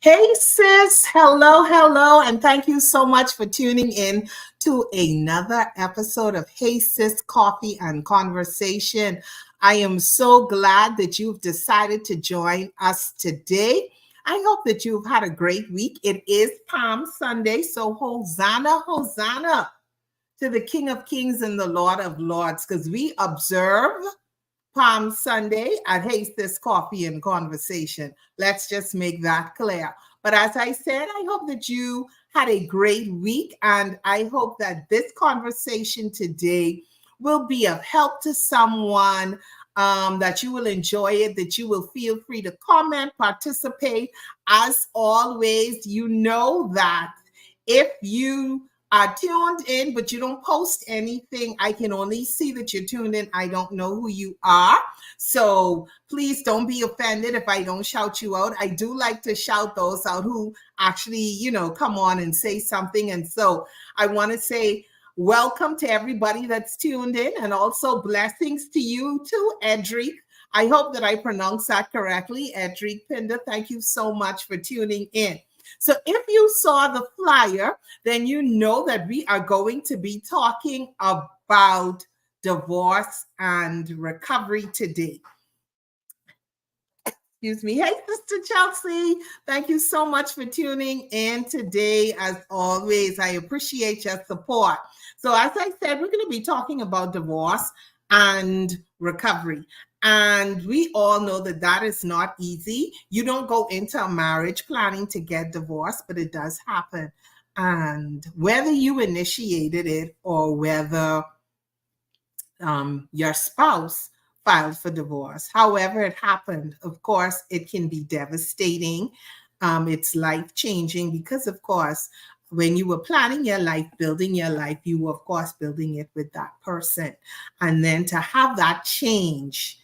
Hey sis, hello, hello, and thank you so much for tuning in to another episode of Hey Sis Coffee and Conversation. I am so glad that you've decided to join us today. I hope that you've had a great week. It is Palm Sunday, so Hosanna, Hosanna to the King of Kings and the Lord of Lords, because we observe Palm Sunday at Haste This Coffee and Conversation. Let's just make that clear. But as I said, I hope that you had a great week, and I hope that this conversation today will be of help to someone, that you will enjoy it, that you will feel free to comment, participate. As always, you know that if you are tuned in, but you don't post anything, I can only see that you're tuned in. I don't know who you are. So please don't be offended if I don't shout you out. I do like to shout those out who actually, come on and say something. And so I want to say welcome to everybody that's tuned in, and also blessings to you too, Edric. I hope that I pronounced that correctly. Edric Pinder, thank you so much for tuning in. So if you saw the flyer, then you know that we are going to be talking about divorce and recovery today. Excuse me. Hey, Sister Chelsea, thank you so much for tuning in today. As always, I appreciate your support. So as I said, we're going to be talking about divorce and recovery. And we all know that that is not easy. You don't go into a marriage planning to get divorced, but it does happen. And whether you initiated it or whether your spouse filed for divorce, however it happened, of course, it can be devastating. It's life-changing because, of course, when you were planning your life, building your life, you were, of course, building it with that person. And then to have that change,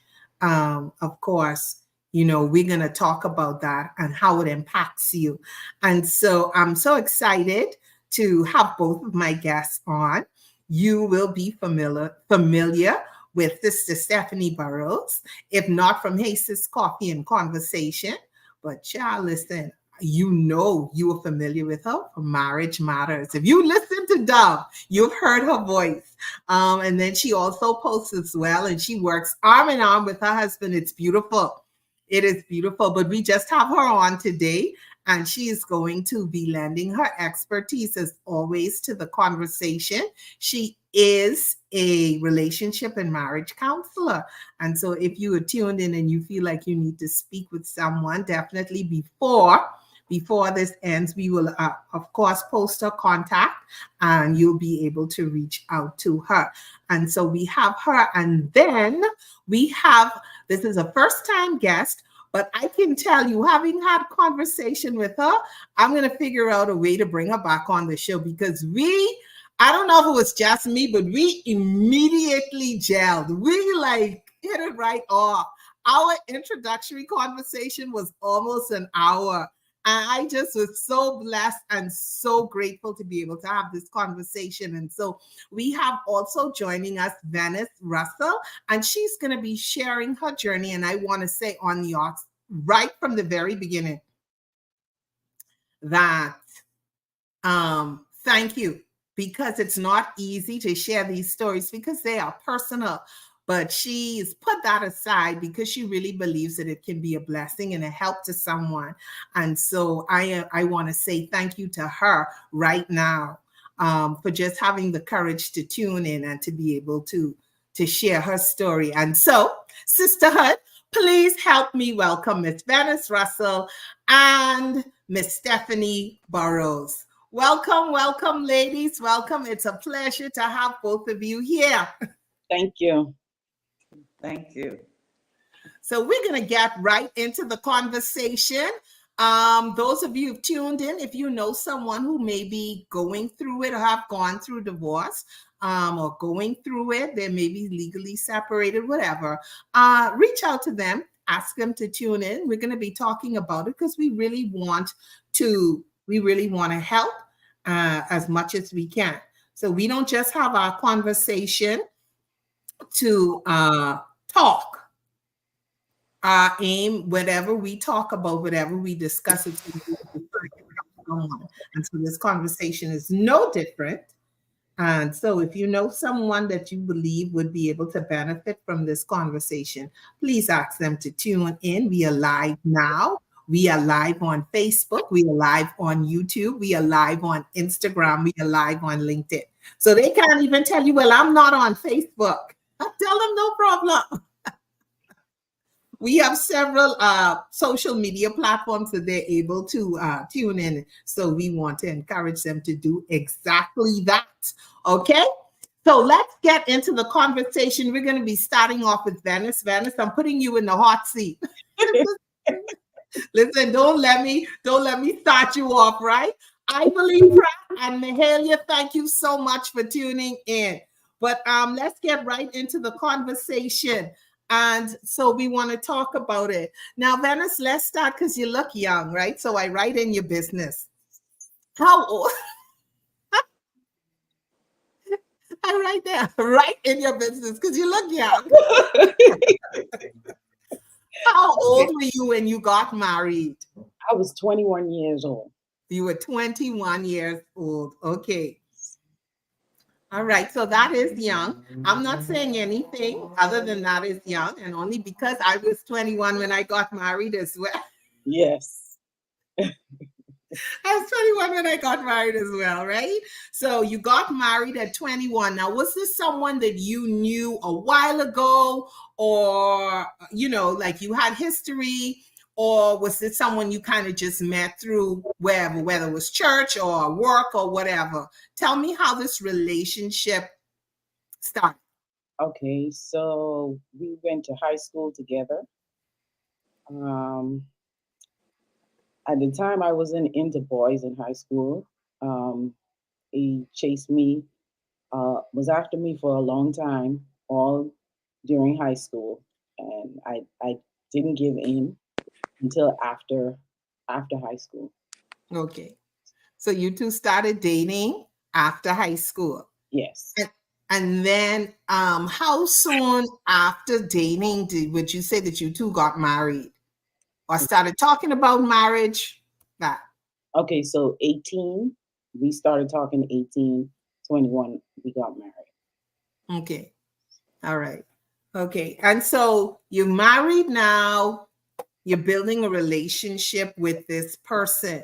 of course, we're going to talk about that and how it impacts you. And so I'm so excited to have both of my guests on. You will be familiar with Sister Stephanie Burrows, if not from Hey Sis Coffee and Conversation. But child, listen, you are familiar with her from Marriage Matters. If you listen to Dove, you've heard her voice. And then she also posts as well, and she works arm in arm with her husband. It's beautiful. It is beautiful. But we just have her on today, and she is going to be lending her expertise, as always, to the conversation. She is a relationship and marriage counselor. And so if you are tuned in and you feel like you need to speak with someone, definitely before this ends, we will, of course, post her contact, and you'll be able to reach out to her. And so we have her, and then this is a first-time guest, but I can tell you, having had a conversation with her, I'm going to figure out a way to bring her back on the show, because I don't know if it was just me, but we immediately gelled. We hit it right off. Our introductory conversation was almost an hour. And I just was so blessed and so grateful to be able to have this conversation. And so we have also joining us Venice Russell, and she's going to be sharing her journey. And I want to say on the ox right from the very beginning that thank you, because it's not easy to share these stories because they are personal. But she's put that aside because she really believes that it can be a blessing and a help to someone. And so I want to say thank you to her right now, for just having the courage to tune in and to be able to share her story. And so, sisterhood, please help me welcome Miss Venice Russell and Miss Stephanie Burrows. Welcome, welcome, ladies. Welcome. It's a pleasure to have both of you here. Thank you. Thank you. So we're going to get right into the conversation. Those of you who've tuned in, if you know someone who may be going through it or have gone through divorce, or going through it, they may be legally separated, whatever, reach out to them, ask them to tune in. We're going to be talking about it because we really want to help as much as we can. So we don't just have our conversation to talk. Our aim, whatever we talk about, whatever we discuss, it's someone. And so this conversation is no different. And so, if you know someone that you believe would be able to benefit from this conversation, please ask them to tune in. We are live now. We are live on Facebook. We are live on YouTube. We are live on Instagram. We are live on LinkedIn. So they can't even tell you, well, I'm not on Facebook. I tell them no problem. We have several social media platforms that they're able to tune in. So we want to encourage them to do exactly that. Okay. So let's get into the conversation. We're going to be starting off with Venice. Venice, I'm putting you in the hot seat. Listen, don't let me start you off, right? I believe Pratt and Mahalia, thank you so much for tuning in. But let's get right into the conversation. And so we want to talk about it. Now, Venice, let's start because you look young, right? So I write in your business. How old? I write there, right in your business because you look young. How old were you when you got married? I was 21 years old. You were 21 years old. Okay. All right. So that is young. I'm not saying anything other than that is young. And only because I was 21 when I got married as well. Yes. I was 21 when I got married as well, right? So you got married at 21. Now, was this someone that you knew a while ago or, like you had history? Or was it someone you kind of just met through wherever, whether it was church or work or whatever? Tell me how this relationship started. Okay, so we went to high school together. At the time, I wasn't into boys in high school. He chased me, was after me for a long time, all during high school, and I didn't give in until after high school. Okay. So you two started dating after high school. Yes. And then how soon after dating would you say that you two got married or started talking about marriage? That. Okay, so 18, we started talking 18, 21, we got married. Okay. All right. Okay. And so you're married now, you're building a relationship with this person.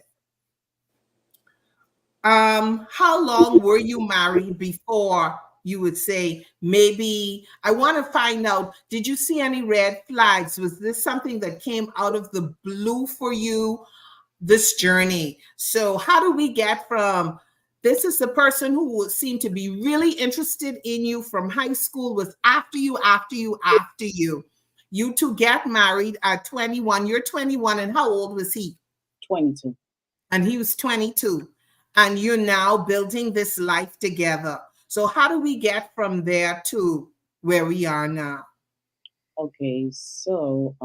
How long were you married before you would say, maybe I want to find out, did you see any red flags? Was this something that came out of the blue for you, this journey? So how do we get from this is the person who would seem to be really interested in you from high school, was after you. You two get married at 21. You're 21. And how old was he? 22. And he was 22. And you're now building this life together. So how do we get from there to where we are now? Okay, so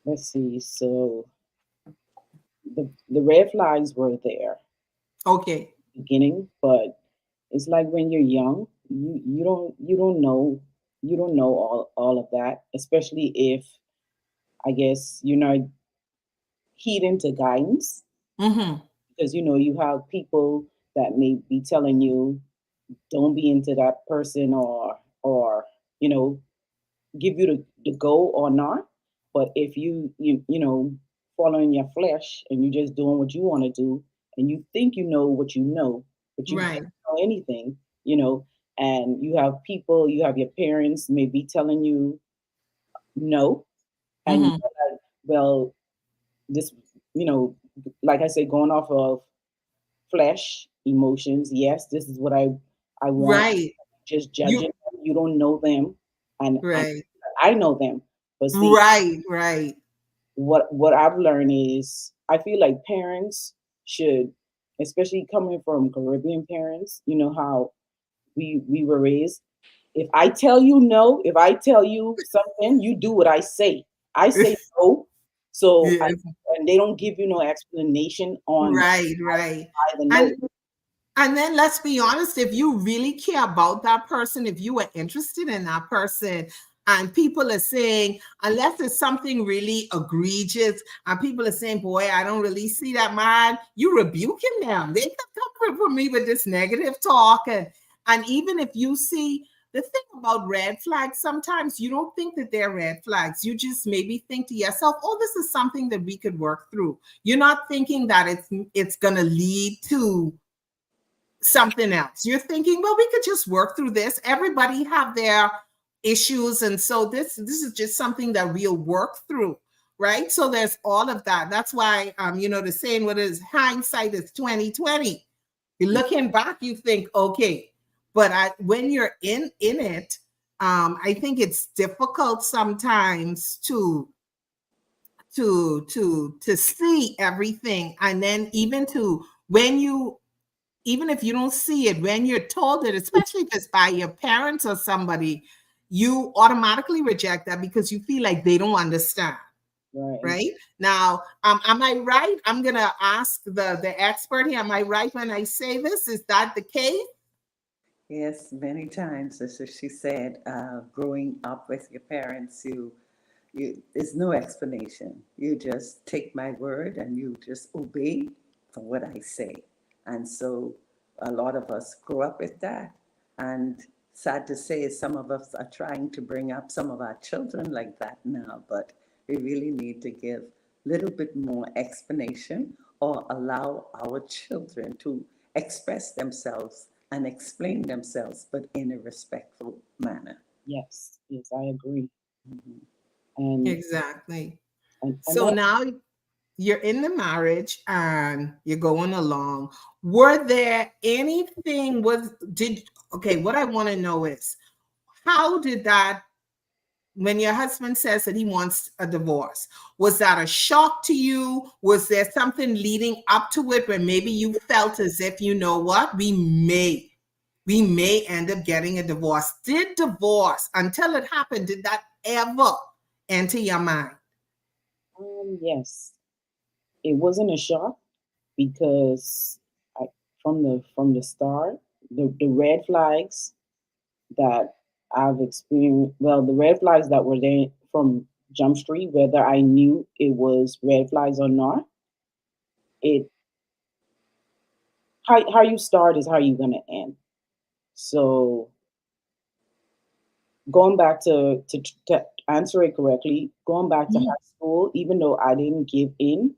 let's see. So the red flags were there. Okay. Beginning, but it's like when you're young, you don't know all of that, especially if I guess you're not heeding to guidance. Mm-hmm. Because you have people that may be telling you don't be into that person or give you the go or not. But if you following your flesh and you're just doing what you want to do and you think you know what you know, but you Right. don't know anything, and you have people, you have your parents maybe telling you no, and Mm-hmm. you're like, well, this, like I say, going off of flesh emotions, yes, this is what I want. Right. Just You judging them, you don't know them, and right. I know them, but see, Right. what I've learned is I feel like parents should, especially coming from Caribbean parents, you know how we were raised. If I tell you no, if I tell you something, you do what I say. I say no, so Yes. and they don't give you no explanation on Right. why the no. And then let's be honest, if you really care about that person, if you are interested in that person, And people are saying, unless it's something really egregious, and people are saying, boy, I don't really see that, man, you rebuking them. They come for me with this negative talk. And even if you see, the thing about red flags, sometimes you don't think that they're red flags. You just maybe think to yourself, oh, this is something that we could work through. You're not thinking that it's going to lead to something else. You're thinking, well, we could just work through this. Everybody have their issues, and so this is just something that we'll work through, right? So there's all of that. That's why the saying, what is hindsight is 2020. You're looking back, you think, okay, but when you're in it, I think it's difficult sometimes to see everything, and then even to when you even if you don't see it, when you're told it, especially if it's by your parents or somebody, you automatically reject that because you feel like they don't understand. Right. Right now, am I right? I'm gonna ask the expert here. Am I right when I say this? Is that the case? Yes, many times, as she said, growing up with your parents, there's no explanation. You just take my word and you just obey for what I say. And so a lot of us grow up with that. And sad to say, some of us are trying to bring up some of our children like that now, but we really need to give a little bit more explanation or allow our children to express themselves and explain themselves, but in a respectful manner. Yes, yes, I agree. Mhm. And Exactly. and So that now you're in the marriage and you're going along. Were there anything was did okay, what I want to know is how did that when your husband says that he wants a divorce, was that a shock to you? Was there something leading up to it where maybe you felt as if, you know what, we may end up getting a divorce? Did divorce, until it happened, did that ever enter your mind? yes, it wasn't a shock because I, from the start, the red flags that I've experienced, well, the red flags that were there from Jump Street, whether I knew it was red flags or not, it how you start is how you're gonna end. So going back to answer it correctly, going back to Mm. high school, even though I didn't give in,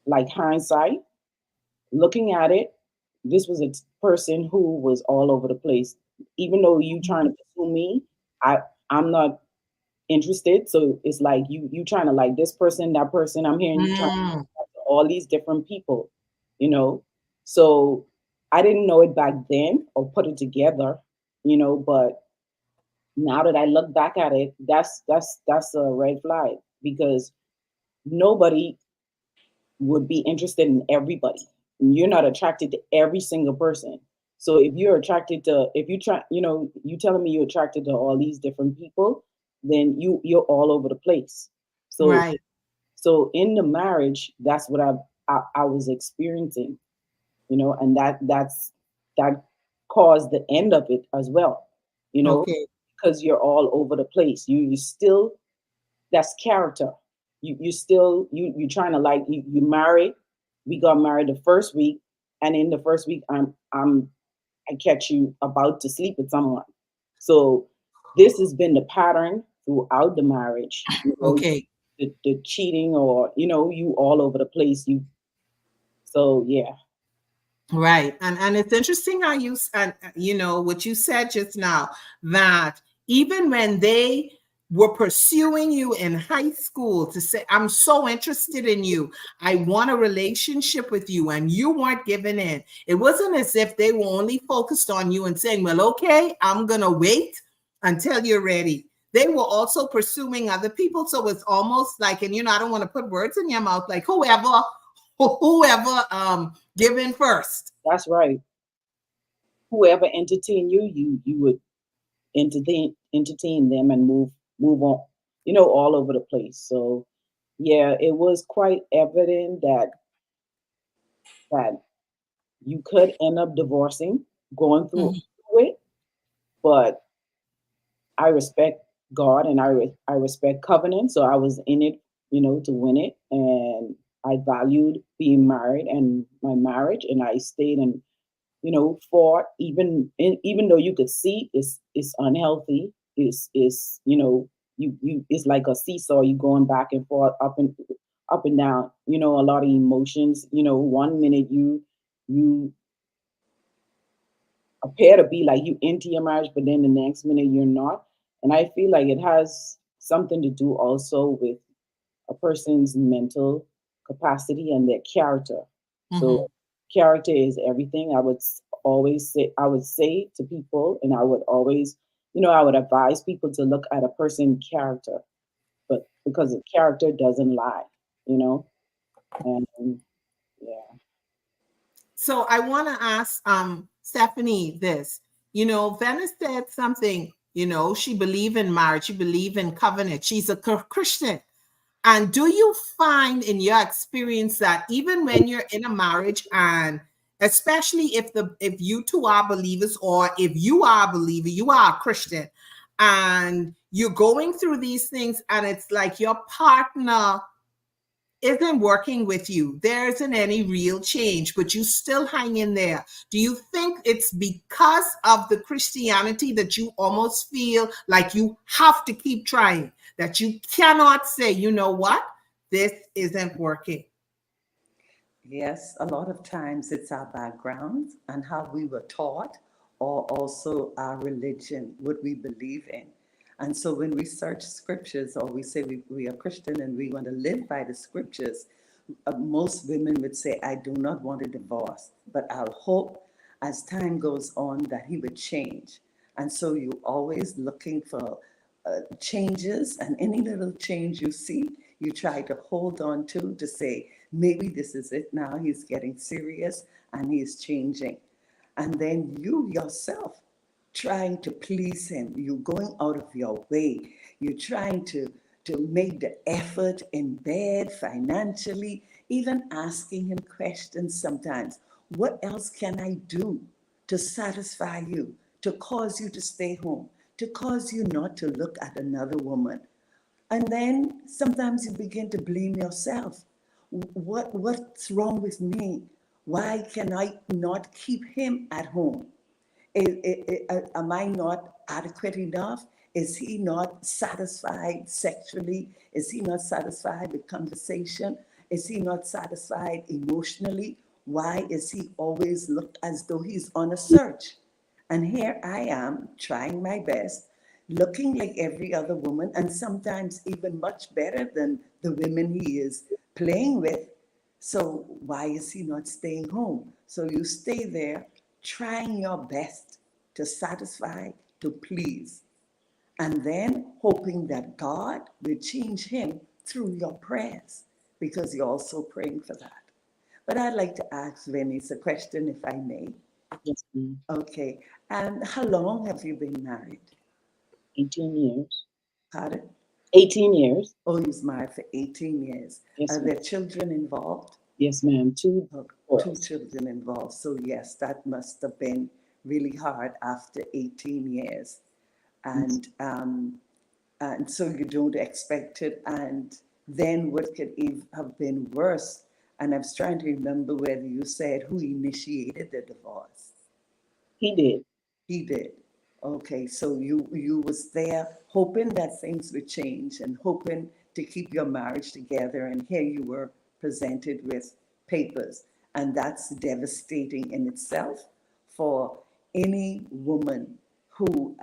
like hindsight, looking at it, this was a person who was all over the place. Even though you trying to pursue me, I I'm not interested. So it's like you trying to like this person, that person. I'm hearing you trying to Mm. like all these different people, you know. So I didn't know it back then or put it together, but now that I look back at it, that's a red flag because nobody would be interested in everybody. You're not attracted to every single person. So if you're attracted to, if you try, you telling me you're attracted to all these different people, then you're all over the place. So Right. so in the marriage, that's what I was experiencing, and that caused the end of it as well, you know, Okay. because you're all over the place. You still that's character. You still you trying to like you married. We got married the first week, and in the first week, I catch you about to sleep with someone. So this has been the pattern throughout the marriage. Okay. The cheating or you all over the place. So yeah. Right. And it's interesting how and what you said just now, that even when they were pursuing you in high school to say, I'm so interested in you, I want a relationship with you, and you weren't giving in. It wasn't as if they were only focused on you and saying, well, okay, I'm going to wait until you're ready. They were also pursuing other people. So it's almost like, and I don't want to put words in your mouth, like whoever give in first. That's right. Whoever entertain you, you would entertain them and move on, all over the place. So yeah, it was quite evident that you could end up divorcing, going through Mhm. it, but I respect God, and I respect covenant. So I was in it, to win it, and I valued being married and my marriage, and I stayed and for even though you could see it's unhealthy, is you it's like a seesaw, you going back and forth, up and down, a lot of emotions. One minute you appear to be like you into your marriage, but then the next minute you're not. And I feel like it has something to do also with a person's mental capacity and their character. Mhm. So character is everything. I would say to people, and I would always, I would advise people to look at a person's character, but because the character doesn't lie, you know, and yeah. So I want to ask Stephanie this. Venice said something, she believe in marriage, she believe in covenant. She's a Christian. And do you find in your experience that even when you're in a marriage, and especially if you two are believers, or if you are a believer, you are a Christian, and you're going through these things and it's like your partner isn't working with you, there isn't any real change, but you still hang in there. Do you think it's because of the Christianity that you almost feel like you have to keep trying, that you cannot say, you know what, this isn't working? Yes, a lot of times it's our background and how we were taught, or also our religion, what we believe in. And so when we search scriptures, or we say we are Christian and we want to live by the scriptures, most women would say, I do not want a divorce, but I'll hope as time goes on that he would change. And so you're always looking for changes, and any little change you see, you try to hold on to say, maybe this is it now. He's getting serious and he's changing. And then you yourself trying to please him, you're going out of your way, you're trying to make the effort in bed, financially, even asking him questions sometimes. What else can I do to satisfy you, to cause you to stay home, to cause you not to look at another woman? And then sometimes you begin to blame yourself. What's wrong with me? Why can I not keep him at home? Am I not adequate enough? Is he not satisfied sexually? Is he not satisfied with conversation? Is he not satisfied emotionally? Why is he always looked as though he's on a search? And here I am trying my best, looking like every other woman, and sometimes even much better than the women he is playing with. So why is he not staying home? So you stay there trying your best to satisfy, to please, and then hoping that God will change him through your prayers, because you're also praying for that. But I'd like to ask Venice a question, if I may. Yes, ma'am. Okay. And how long have you been married? 18 years. Pardon? 18 years. Oh, he was married for 18 years. Yes, Are ma'am. there children involved? Yes, ma'am. Two Oh, two girls. children involved. So, yes, that must have been really hard after 18 years. Yes. And so you don't expect it. And then what could have been worse? And I was trying to remember whether you said who initiated the divorce. He did. He did. Okay, so you was there hoping that things would change and hoping to keep your marriage together, and here you were presented with papers, and that's devastating in itself for any woman who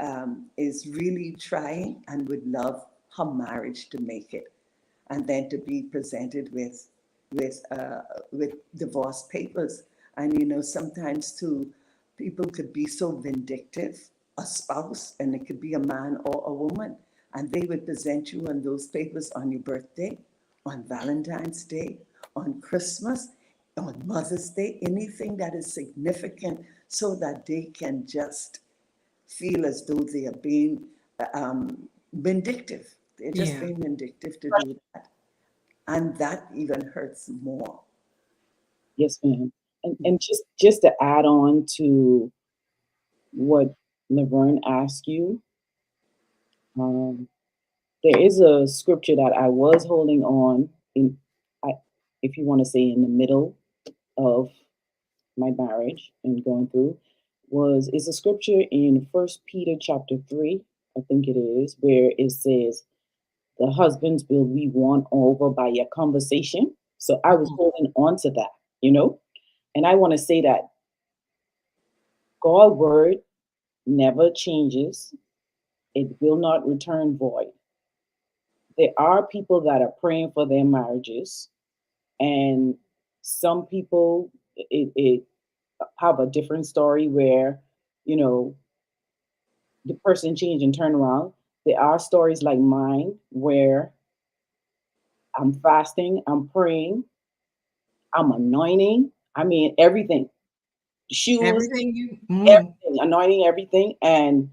is really trying and would love her marriage to make it, and then to be presented with uh, with divorce papers. And sometimes too, people could be so vindictive, a spouse, and it could be a man or a woman, and they would present you on those papers on your birthday, on Valentine's Day, on Christmas, on Mother's Day, anything that is significant, so that they can just feel as though they are being vindictive. They're just Yeah. being vindictive to do that. And that even hurts more. Yes, ma'am. And just to add on to what Laverne asked you, there is a scripture that I was holding on in, I, if you want to say in the middle of my marriage and going through, was it's a scripture in First Peter chapter 3, I think it is, where it says, "The husbands will be won over by your conversation." So I was Mhm. holding on to that, you know, and I want to say that God's word never changes. It will not return void. There are people that are praying for their marriages, and some people it have a different story where, you know, the person changed and turned around. There are stories like mine where I'm fasting, I'm praying, I'm anointing. I mean, everything, shoes, Everything you, everything, anointing everything, and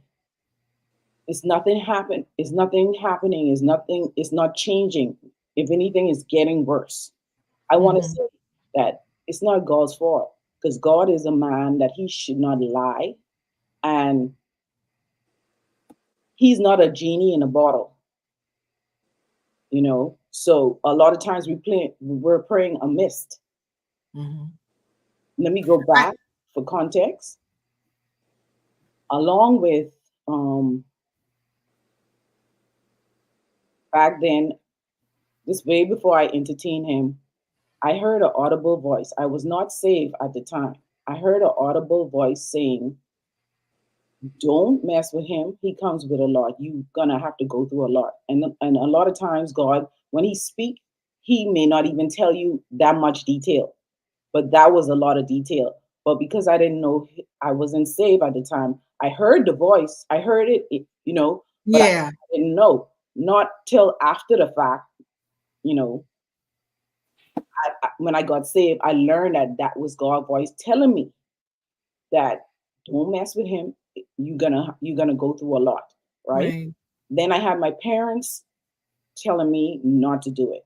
it's nothing happen. It's nothing happening. It's nothing. It's not changing. If anything, it's getting worse. I want to mhm. say that it's not God's fault because God is a man that he should not lie, and he's not a genie in a bottle, you know. So a lot of times we're praying amiss. Mhm. Let me go I, back for context. Along with um, back then, this way before I entertained him, I heard an audible voice. I was not saved at the time. I heard an audible voice saying, "Don't mess with him. He comes with a lot. You're gonna have to go through a lot." And a lot of times, God, when He speak, He may not even tell you that much detail, but that was a lot of detail. But because I didn't know, I wasn't saved at the time. I heard the voice. I heard you know, but I yeah, didn't know. Not till after the fact, you know, when I got saved, I learned that that was God's voice telling me that don't mess with him. You're gonna go through a lot, right? right. Then I had my parents telling me not to do it,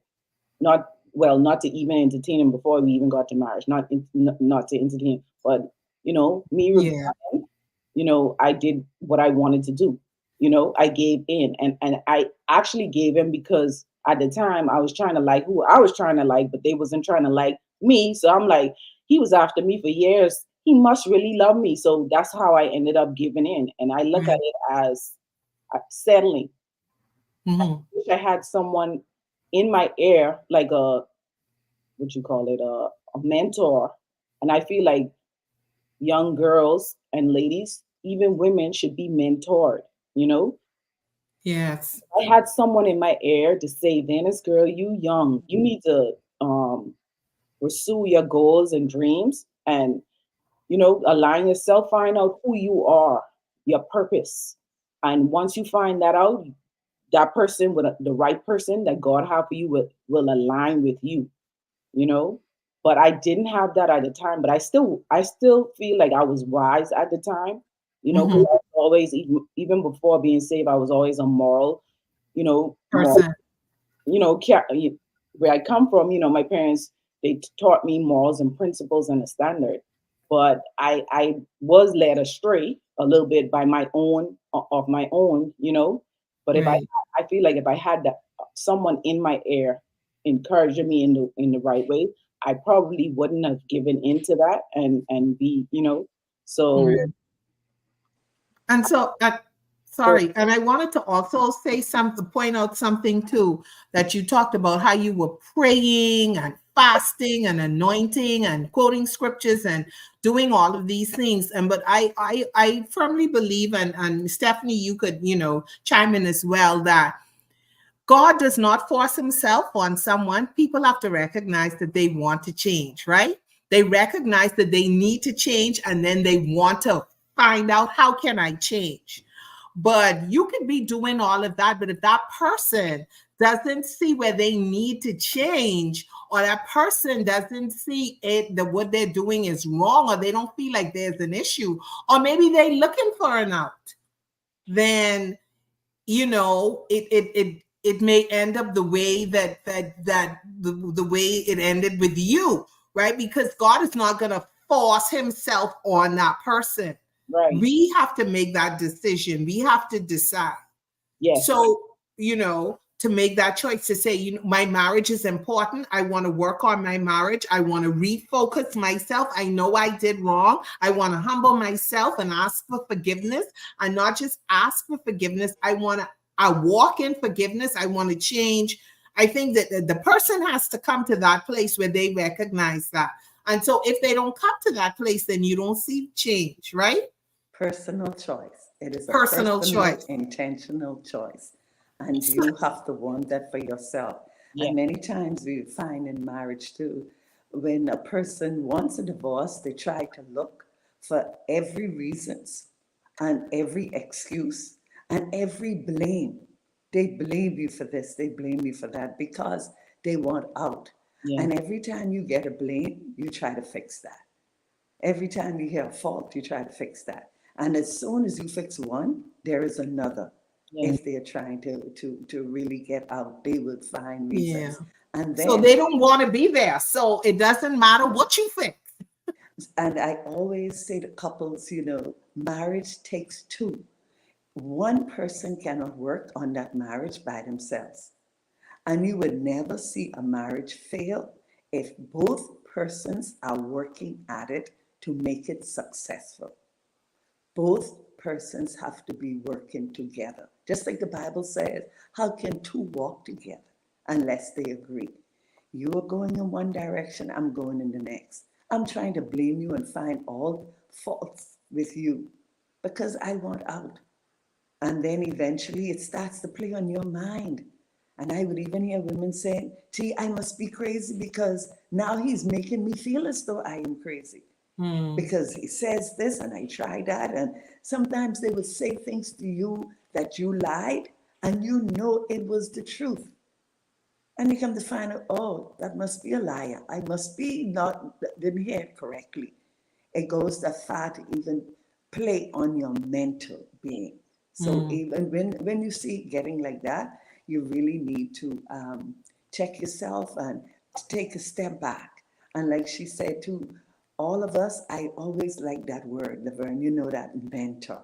not well, not to even entertain him before we even got to marriage, not to entertain, but me Yeah, rebelling, I did what I wanted to do. I gave in, and I actually gave in because at the time I was trying to like who I was trying to like, but they wasn't trying to like me. So I'm like, he was after me for years. He must really love me. So that's how I ended up giving in, and I look at right. it as settling. Mhm. Wish I had someone in my ear, like a what you call it, a mentor. And I feel like young girls and ladies, even women, should be mentored. You know, Yes. I had someone in my ear to say, "Venice, girl, you young, you need to pursue your goals and dreams, and align yourself, find out who you are, your purpose, and once you find that out, that person with the right person that God have for you will align with you, you know." But I didn't have that at the time. But I still feel like I was wise at the time, because Mhm. I was always, even before being saved, I was always a moral, moral, Person. where I come from, my parents, they taught me morals and principles and a standard. But I was led astray a little bit by my own of my own. But if Right. I feel like if I had that someone in my ear encouraging me in the right way, I probably wouldn't have given into that and be, so Right. And so, so sorry, and I wanted to also say something, point out something too, that you talked about how you were praying and fasting and anointing and quoting scriptures and doing all of these things. And but I firmly believe, and Stephanie, you could chime in as well, that God does not force himself on someone. People have to recognize that they want to change, right? They recognize that they need to change and then they want to find out, how can I change? But you could be doing all of that, but if that person doesn't see where they need to change, or that person doesn't see it, that what they're doing is wrong, or they don't feel like there's an issue, or maybe they're looking for an out, then it may end up the way the way it ended with you, right? Because God is not going to force himself on that person. right, We have to make that decision. We have to decide. yes, So, to make that choice to say, my marriage is important. I want to work on my marriage. I want to refocus myself. I know I did wrong. I want to humble myself and ask for forgiveness. And not just ask for forgiveness. I walk in forgiveness. I want to change. I think that the person has to come to that place where they recognize that. And so if they don't come to that place, then you don't see change, right? Personal choice. It is a Personal personal, choice. intentional choice. And So, you have to want that for yourself. Yeah. And many times we find in marriage too, when a person wants a divorce, they try to look for every reasons and every excuse and every blame. They blame you for this, they blame you for that because they want out. Yeah. And every time you get a blame, you try to fix that. Every time you hear a fault, you try to fix that. And as soon as you fix one, there is another. Yeah. If they're trying to really get out, they would find yeah. reasons. And So they then, don't want to be there. So it doesn't matter what you fix. and I always say to couples, marriage takes two. One person cannot work on that marriage by themselves. And you would never see a marriage fail if both persons are working at it to make it successful. Both persons have to be working together. Just like the Bible says, how can two walk together unless they agree? You are going in one direction, I'm going in the next. I'm trying to blame you and find all faults with you because I want out. And then eventually it starts to play on your mind. And I would even hear women saying, gee, I must be crazy because now he's making me feel as though I am crazy because he says this and I try that. And sometimes they would say things to you that you lied and you know it was the truth. And you come to find out, oh, that must be a liar. I must be not, didn't hear it correctly. It goes that far to even play on your mental being. So even when you see it getting like that, you really need to check yourself and take a step back. And like she said to all of us, I always like that word, Laverne, that mentor.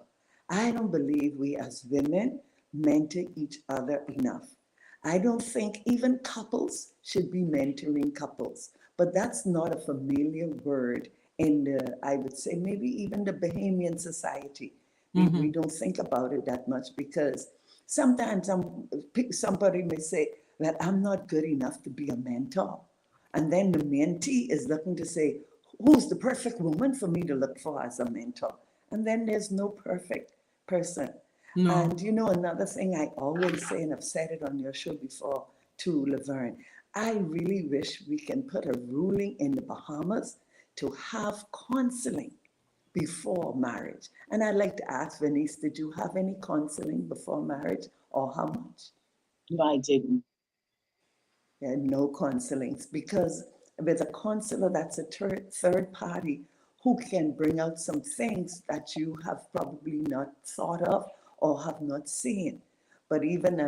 I don't believe we as women mentor each other enough. I don't think even couples should be mentoring couples, but that's not a familiar word in the, I would say, maybe even the Bahamian society. We don't think about it that much because sometimes somebody may say that I'm not good enough to be a mentor. And then the mentee is looking to say, who's the perfect woman for me to look for as a mentor? And then there's no perfect person. No. And another thing I always say, and I've said it on your show before to Laverne, I really wish we can put a ruling in the Bahamas to have counseling before marriage. And I'd like to ask Venice, did you have any counseling before marriage or how much? No, I didn't. Yeah, no counselings because with a counselor, that's a third party who can bring out some things that you have probably not thought of or have not seen. But even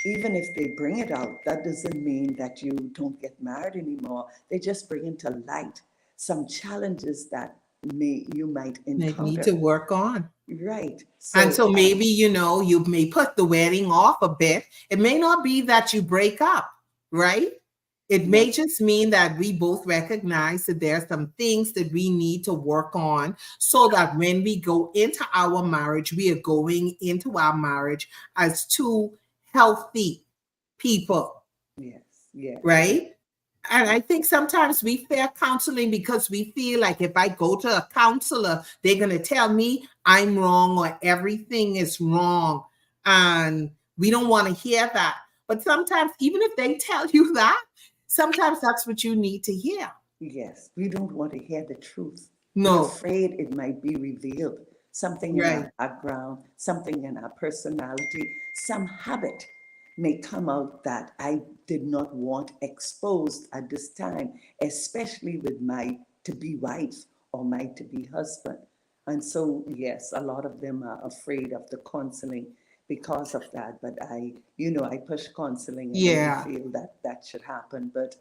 if they bring it out, that doesn't mean that you don't get married anymore. They just bring into light some challenges that you might They need to encounter. work on. Right. And So so maybe, you may put the wedding off a bit. It may not be that you break up, right? It may no, just mean that we both recognize that there are some things that we need to work on so that when we go into our marriage, we are going into our marriage as two healthy people, yes, yes. right? And I think sometimes we fear counseling because we feel like if I go to a counselor, they're going to tell me I'm wrong or everything is wrong. And we don't want to hear that. But sometimes, even if they tell you that, sometimes that's what you need to hear. Yes, we don't want to hear the truth. We're No, afraid it might be revealed. Something in right. our background, something in our personality, some habit may come out that I did not want exposed at this time, especially with my to be wife or my to be husband. And so, yes, a lot of them are afraid of the counseling because of that. But I push counseling. I really Yeah. feel that that should happen. But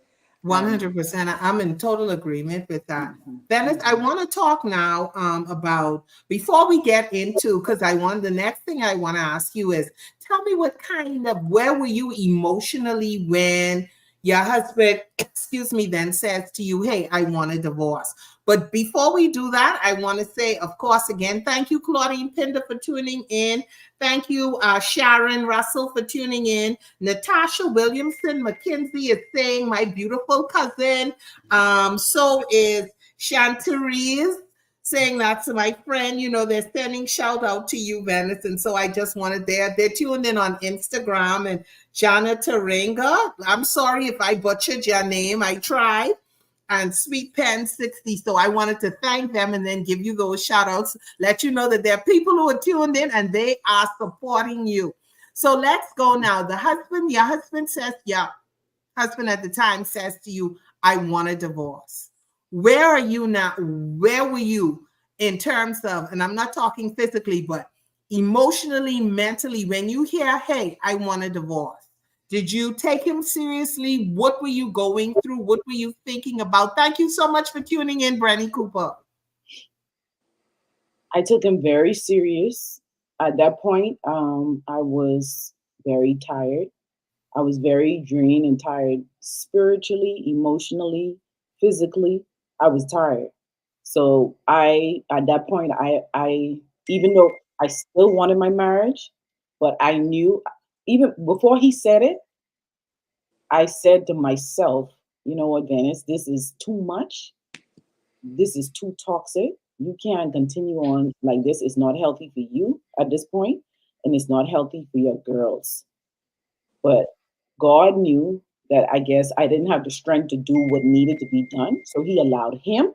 Um, 100%. I'm in total agreement with that. mhm, Dennis, I mhm. want to talk now about, before we get into, because the next thing I want to ask you is, tell me where were you emotionally when your husband, excuse me, then says to you, hey, I want a divorce. But before we do that, I want to say, of course, again, thank you, Claudine Pinder, for tuning in. Thank you, Sharon Russell, for tuning in. Natasha Williamson McKinsey is saying, my beautiful cousin. So is Shantarise saying that's my friend. They're sending shout out to you, Venice. And so I just wanted they're tuned in on Instagram. And Jana Taringa, I'm sorry if I butchered your name. I tried. And Sweet Pen 60. So I wanted to thank them and then give you those shout outs, let you know that there are people who are tuned in and they are supporting you. So let's go now. Your husband says, yeah, husband at the time says to you, I want a divorce. Where are you now? Where were you in terms of, and I'm not talking physically, but emotionally, mentally, when you hear, hey, I want a divorce? Did you take him seriously? What were you going through? What were you thinking about? Thank you so much for tuning in, Brenny Cooper. I took him very serious. At that point, I was very tired. I was very drained and tired spiritually, emotionally, physically. I was tired. So at that point, even though I still wanted my marriage, but I knew, even before he said it, I said to myself, you know what, Venice, this is too much. This is too toxic. You can't continue on like this. It's not healthy for you at this point, and it's not healthy for your girls. But God knew that I guess I didn't have the strength to do what needed to be done. So he allowed him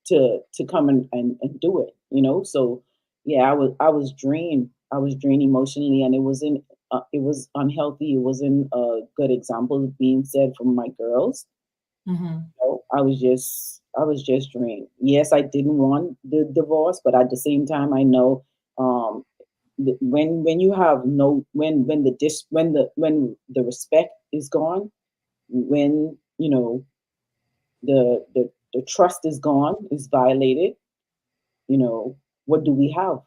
to come and do it, So yeah, I was drained. I was drained emotionally, and it was unhealthy. It wasn't a good example being said from my girls. Mm-hmm. I was just drained. Yes, I didn't want the divorce, but at the same time, I know um, when you have no when the dis when the respect is gone, when the trust is gone, is violated. you know what do we have?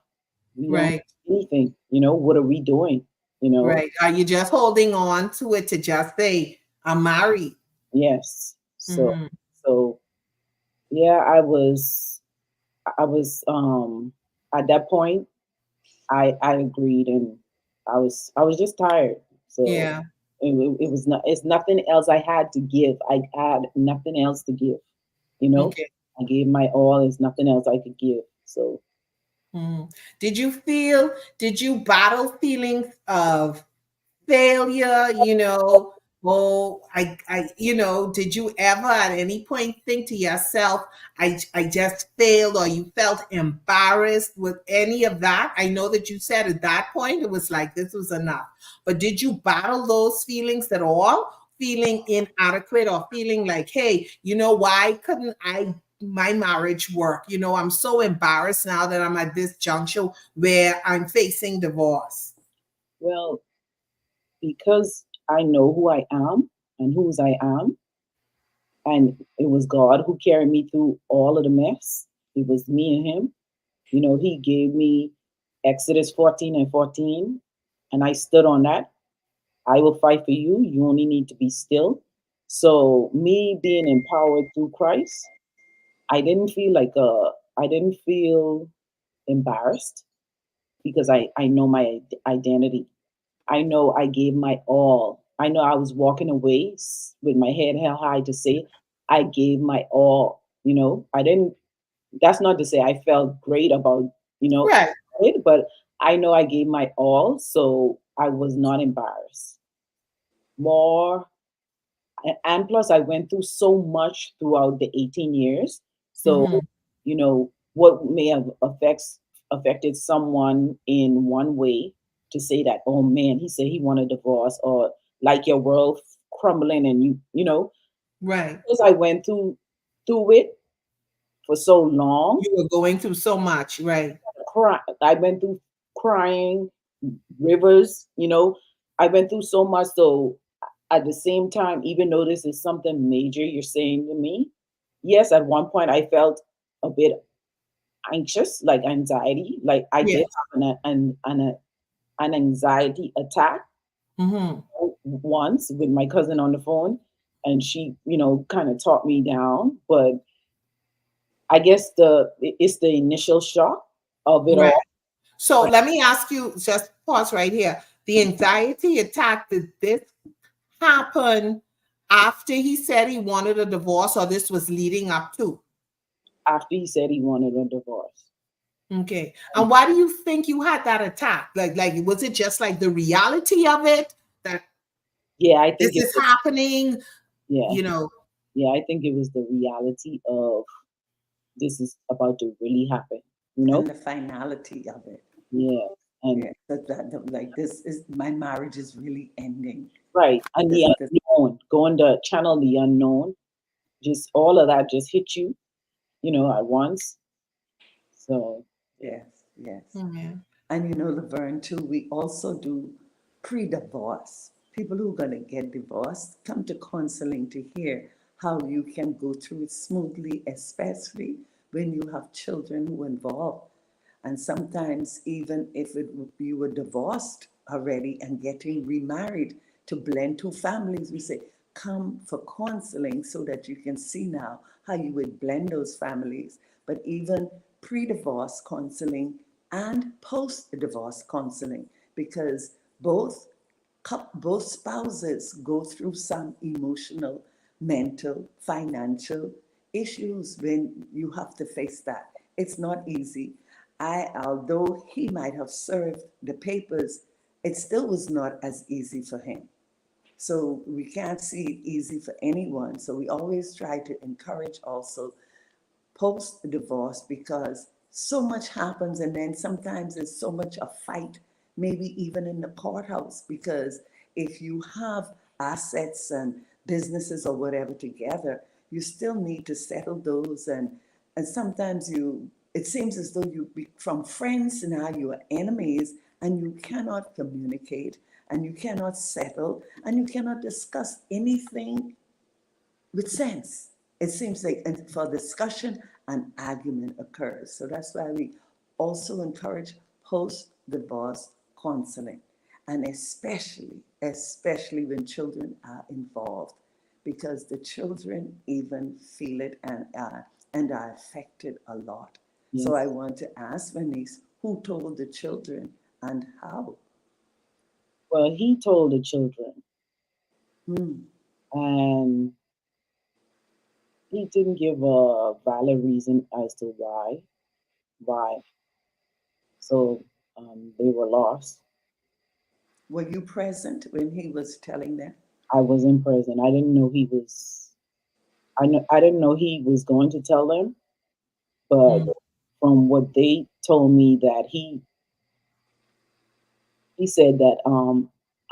We don't Right, have anything. What are we doing? you know right. Are you just holding on to it to just say, I'm married? yes. so Mm-hmm. so yeah, I was at that point, I agreed, and I was just tired. So Yeah. it's nothing else I had to give. I had nothing else to give. you know Okay. I gave my all. There's nothing else I could give. So Mm. Did you battle feelings of failure, did you ever at any point think to yourself, I just failed, or you felt embarrassed with any of that? I know that you said at that point it was like this was enough, but did you battle those feelings at all? Feeling inadequate or feeling like, hey, why couldn't my marriage work? I'm so embarrassed now that I'm at this juncture where I'm facing divorce. well, because I know who I am and whose I am, and it was God who carried me through all of the mess. It was me and Him. He gave me Exodus 14:14, and I stood on that. I will fight for you. You only need to be still. So me being empowered through Christ, I didn't feel embarrassed, because I know my identity. I know I gave my all. I know I was walking away with my head held high to say I gave my all. I didn't. That's not to say I felt great about Right. it, but I know I gave my all, so I was not embarrassed. More and plus I went through so much throughout the 18 years. So, Mhm. what may have affected someone in one way, to say that, oh man, he said he wanted a divorce, or like your world crumbling, and Right. because I went through it for so long. You were going through so much, right? I went through crying rivers. I went through so much. So at the same time, even though this is something major you're saying to me, yes, at one point I felt a bit anxious, like anxiety. Like I did Yes. have an anxiety attack Mm-hmm. once with my cousin on the phone, and she, kind of talked me down. But I guess it's the initial shock of it Right. all. So But let me ask you, just pause right here. The anxiety attack, did this happen after he said he wanted a divorce, or this was leading up to? after he said he wanted a divorce, Okay. And why do you think you had that attack? Like was it just like the reality of it that yeah, I think this it is was, happening, yeah, you know? yeah, I think it was the reality of this is about to really happen, you know? And the finality of it. Yeah. And Yeah, like this is my marriage is really ending. right. And This, the this, unknown, going to channel the unknown, just all of that just hit you, at once. So yes, yes. Yeah. And Laverne, too, we also do pre-divorce. People who are going to get divorced come to counseling to hear how you can go through it smoothly, especially when you have children who are involved. And sometimes, even if you were divorced already and getting remarried, to blend two families, we say, come for counseling so that you can see now how you would blend those families. But even pre divorce counseling and post divorce counseling, because both spouses go through some emotional, mental, financial issues when you have to face that. It's not easy. Although he might have served the papers, it still was not as easy for him. So we can't see it easy for anyone. So we always try to encourage also post divorce, because so much happens, and then sometimes there's so much a fight, maybe even in the courthouse, because if you have assets and businesses or whatever together, you still need to settle those, and sometimes it seems as though you from friends now you are enemies, and you cannot communicate, and you cannot settle, and you cannot discuss anything with sense. It seems like, and for discussion, an argument occurs. So that's why we also encourage post-divorce counseling, and especially when children are involved, because the children even feel it and are affected a lot. So I yes. want to ask Venice, who told the children and how? Well, he told the children, Hmm. and he didn't give a valid reason as to why. So they were lost. Were you present when he was telling them? I was in prison. I didn't know he was. I didn't know he was going to tell them, but Mm. from what they told me, that he said that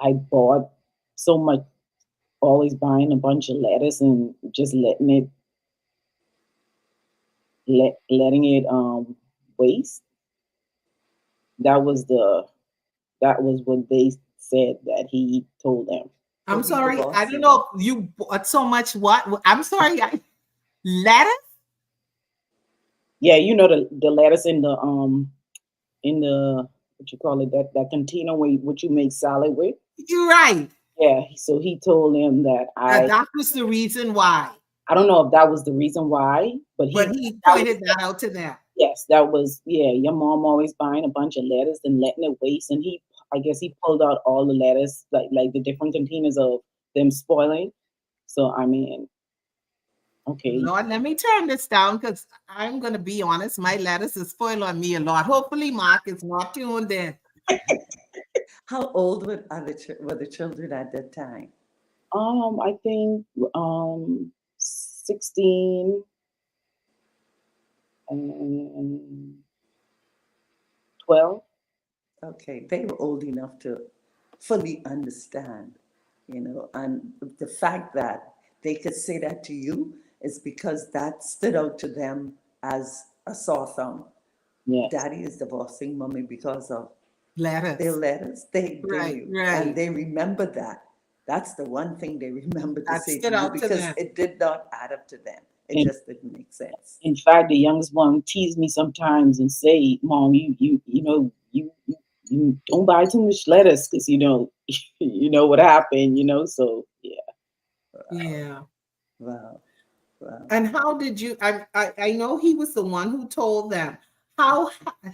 I bought so much, always buying a bunch of lettuce and just letting it waste. That was what they said that he told them. So I'm he sorry. I divorced don't you. know if you bought so much what? I'm sorry. Lettuce? Yeah, the lettuce in the what you call it, that container where what you make salad with. You're right. Yeah, so he told them that That was the reason why. I don't know if that was the reason why, but But he that was, pointed that out to them. yes, that was, yeah, your mom always buying a bunch of lettuce and letting it waste, and I guess he pulled out all the lettuce, like the different containers of them spoiling. So I mean, okay, Lord, let me turn this down because I'm going to be honest. My lettuce is spoiled on me a lot. Hopefully, Mark is not tuned in. How old were the children at that time? I think 16 and 12. Okay, they were old enough to fully understand, and the fact that they could say that to you is because that stood out to them as a sore thumb. Yes, Daddy is divorcing mommy because of their Lettuce. letters. Right, right. And they remember that. That's the one thing they remember to That say to stood you out to because them. it did not add up to them. It And just didn't make sense. in fact, the youngest one tease me sometimes and say, "Mom, you don't buy too much lettuce because you know what happened. So yeah." Wow. Yeah. Wow. Wow. And how did you? I know he was the one who told them. How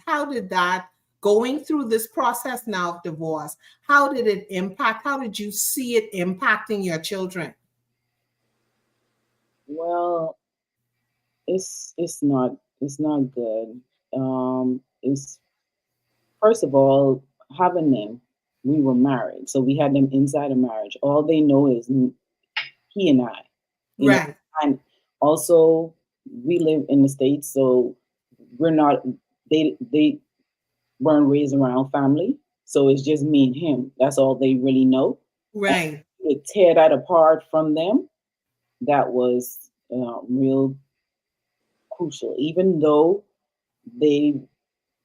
how did that, going through this process now of divorce? How did it impact? How did you see it impacting your children? Well, it's not good. It's first of all having them. We were married, so we had them inside a marriage. All they know is he and I. you know, Right. and also we live in the States, so we're not. They weren't raised around family, so it's just me and him. That's all they really know. And Right. to tear that apart from them, that was real crucial. Even though they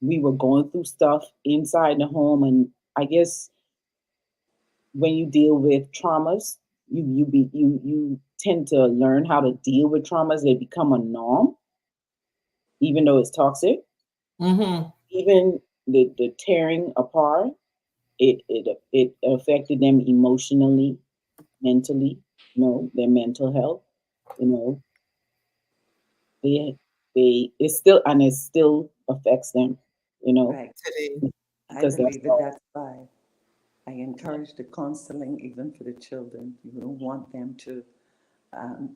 we were going through stuff inside the home, and I guess when you deal with traumas, you tend to learn how to deal with traumas. They become a norm, even though it's toxic. Mm-hmm. Even the tearing apart, it affected them emotionally, mentally. Their mental health. You know, they it still affects them. You know, Right. Today. I because that's believe that all. that's why I encourage the counseling even for the children. You don't want them to um,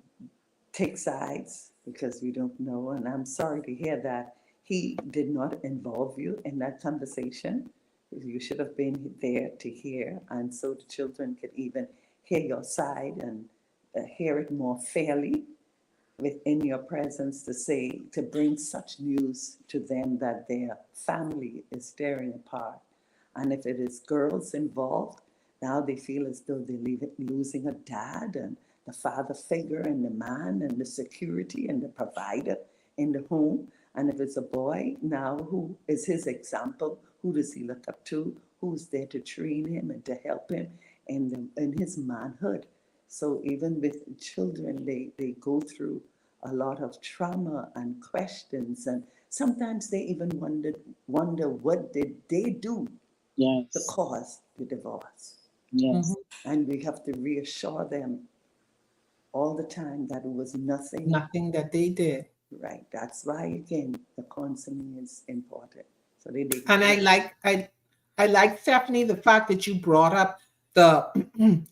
take sides because we don't know. And I'm sorry to hear that he did not involve you in that conversation. You should have been there to hear, and so the children could even hear your side and hear it more fairly within your presence to say, to bring such news to them that their family is tearing apart. And if it is girls involved, now they feel as though they're losing a dad and the father figure and the man and the security and the provider in the home. And if it's a boy, now who is his example? Who does he look up to? Who's there to train him and to help him in his manhood? So even with children, they go through a lot of trauma and questions, and sometimes they even wonder what did they do to Yes, cause the divorce. yes, Mm-hmm. And we have to reassure them all the time that it was nothing. Nothing that they did. Right. That's why again the counseling is important. So And I like, Stephanie, the fact that you brought up the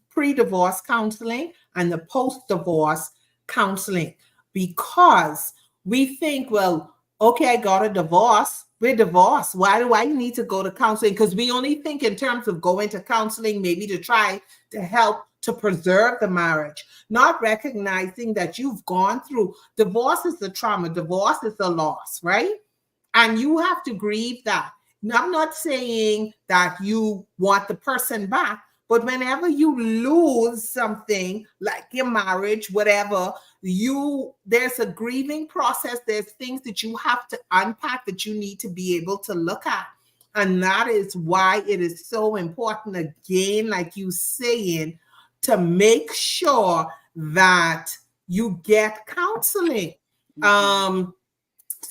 pre-divorce counseling and the post-divorce counseling, because we think, well, okay, I got a divorce. We're divorced. Why do I need to go to counseling? Because we only think in terms of going to counseling, maybe to try to help to preserve the marriage, not recognizing that you've gone through divorce is the trauma, divorce is the loss, right? And you have to grieve that. Now, I'm not saying that you want the person back, but whenever you lose something like your marriage, whatever, there's a grieving process. There's things that you have to unpack that you need to be able to look at. And that is why it is so important, again, like you saying, to make sure that you get counseling. mm-hmm. Um,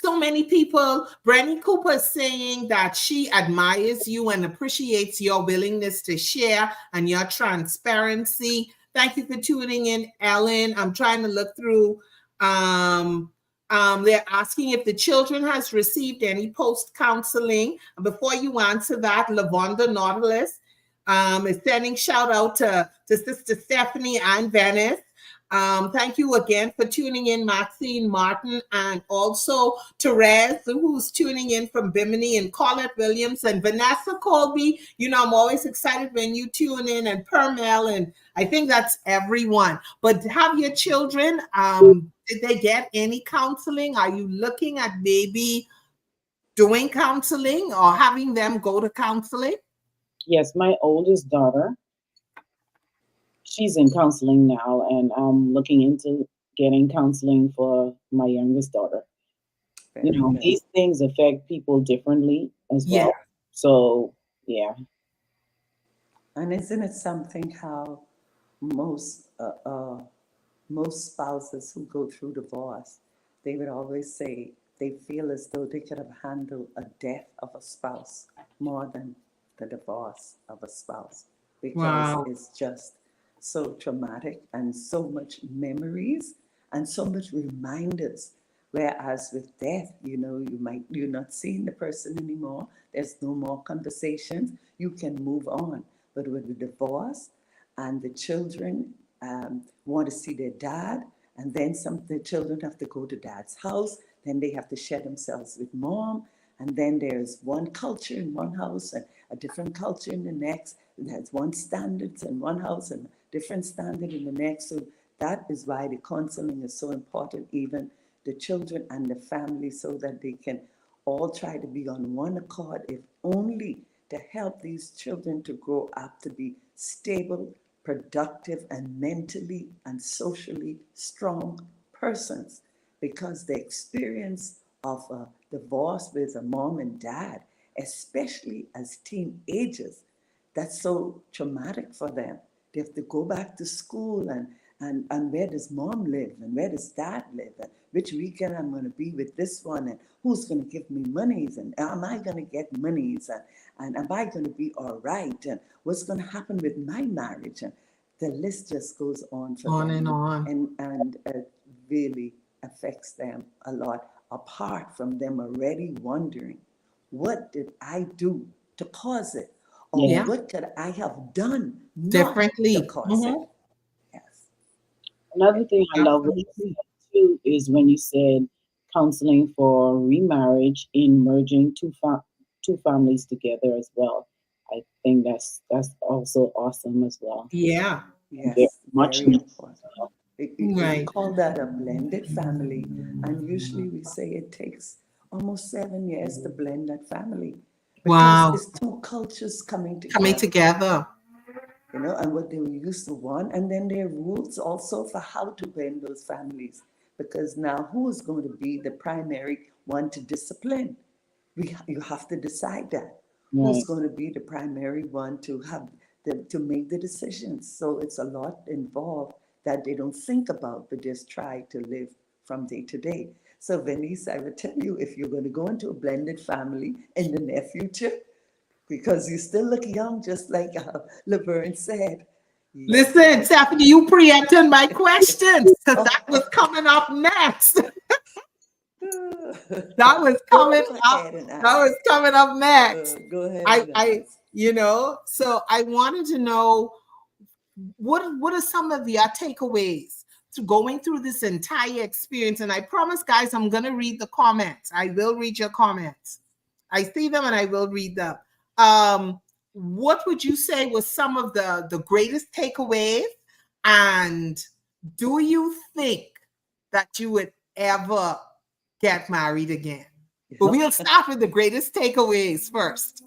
so many people, Brenny Cooper is saying that she admires you and appreciates your willingness to share and your transparency. Thank you for tuning in, Ellen. I'm trying to look through. Um, they're asking if the children has received any post counseling. Before you answer that, Lavonda Nautilus is sending shout out to Sister Stephanie and Venice. Thank you again for tuning in, Maxine Martin, and also Therese, who's tuning in from Bimini, and Colette Williams and Vanessa Colby. You know, I'm always excited when you tune in, and Permel, and I think that's everyone. But have your children, did they get any counseling? Are you looking at maybe doing counseling or having them go to counseling? yes. My oldest daughter, she's in counseling now, and I'm looking into getting counseling for my youngest daughter. Very good. These things affect people differently as Yeah. well. So, yeah. And isn't it something how most most spouses who go through divorce, they would always say they feel as though they could have handled a death of a spouse more than the divorce of a spouse, because Wow. it's just so traumatic and so much memories and so much reminders. Whereas with death, you're not seeing the person anymore. There's no more conversations. You can move on. But with the divorce, and the children want to see their dad, and then some the children have to go to dad's house, then they have to share themselves with mom, and then there's one culture in one house and a different culture in the next, and there's one standards in one house and different standard in the next. So that is why the counseling is so important, even the children and the family, so that they can all try to be on one accord, if only to help these children to grow up to be stable, productive, and mentally and socially strong persons. Because the experience of a divorce with a mom and dad, especially as teenagers, that's so traumatic for them. They have to go back to school, and where does mom live and where does dad live, and which weekend I'm going to be with this one, and who's going to give me monies, and am I going to get monies, and am I going to be all right, and what's going to happen with my marriage, and the list just goes on for On and them, on. and it really affects them a lot, apart from them already wondering, what did I do to cause it? Or Yeah. Yeah. what could I have done not to Differently. cause it? Hmm. Yes. Another thing I love what you Absolutely. said too is when you said counseling for remarriage in merging two families together as well. I think that's also awesome as well. Yeah. And very Yes, much very needed important. as well. We Right. call that a blended family, and usually we say it takes almost 7 years to blend that family, because Wow. it's two cultures coming Coming together, together. and what they were used to want, and then there are rules also for how to blend those families, because now who is going to be the primary one to discipline? You have to decide that, who's Right. going to be the primary one to have to make the decisions. So it's a lot involved that they don't think about, but just try to live from day to day. So Venice, I would tell you, if you're going to go into a blended family in the near future, because you still look young, just like Laverne said. Yes, Listen, I. Stephanie, you preempted my questions because that was coming up next. That was coming Go up. ahead and That was ask. coming up next. Go ahead I, and I, ask. so I wanted to know what are some of your takeaways to going through this entire experience. And I promise, guys, I'm gonna read the comments. I will read your comments. I see them and I will read them. Um, what would you say was some of the greatest takeaways? And do you think that you would ever get married again? But we'll start with the greatest takeaways first.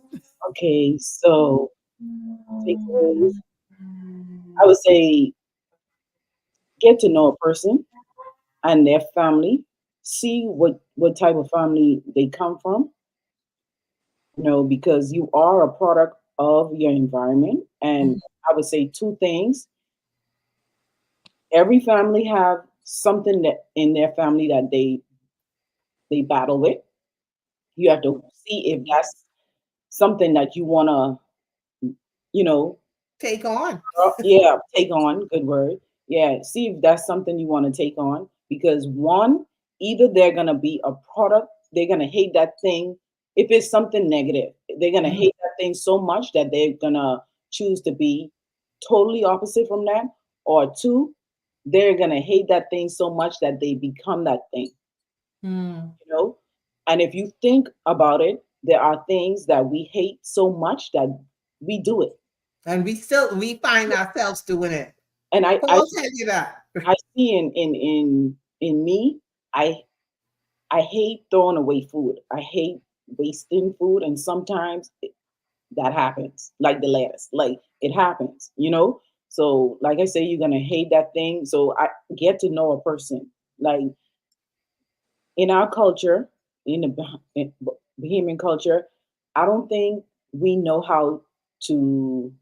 Okay, so takeaways. I would say get to know a person and their family. See what type of family they come from. Because you are a product of your environment. And I would say two things. Every family have something that in their family that they battle with. You have to see if that's something that you want to, you know, Take on. yeah, take on. Good word. Yeah, see if that's something you want to take on, because one, either they're gonna be a product, they're gonna hate that thing. If it's something negative, they're gonna Mhm. hate that thing so much that they're gonna choose to be totally opposite from that. Or two, they're gonna hate that thing so much that they become that thing. Mm. you know and if you think about it, there are things that we hate so much that we do it. And we find ourselves doing it. And So I'll tell you that. I see in me, i I hate throwing away food. I hate wasting food, and sometimes that happens, like the lettuce, like it happens. So like I say, you're gonna hate that thing. So I get to know a person, like in our culture, in the Bahamian culture. I don't think we know how to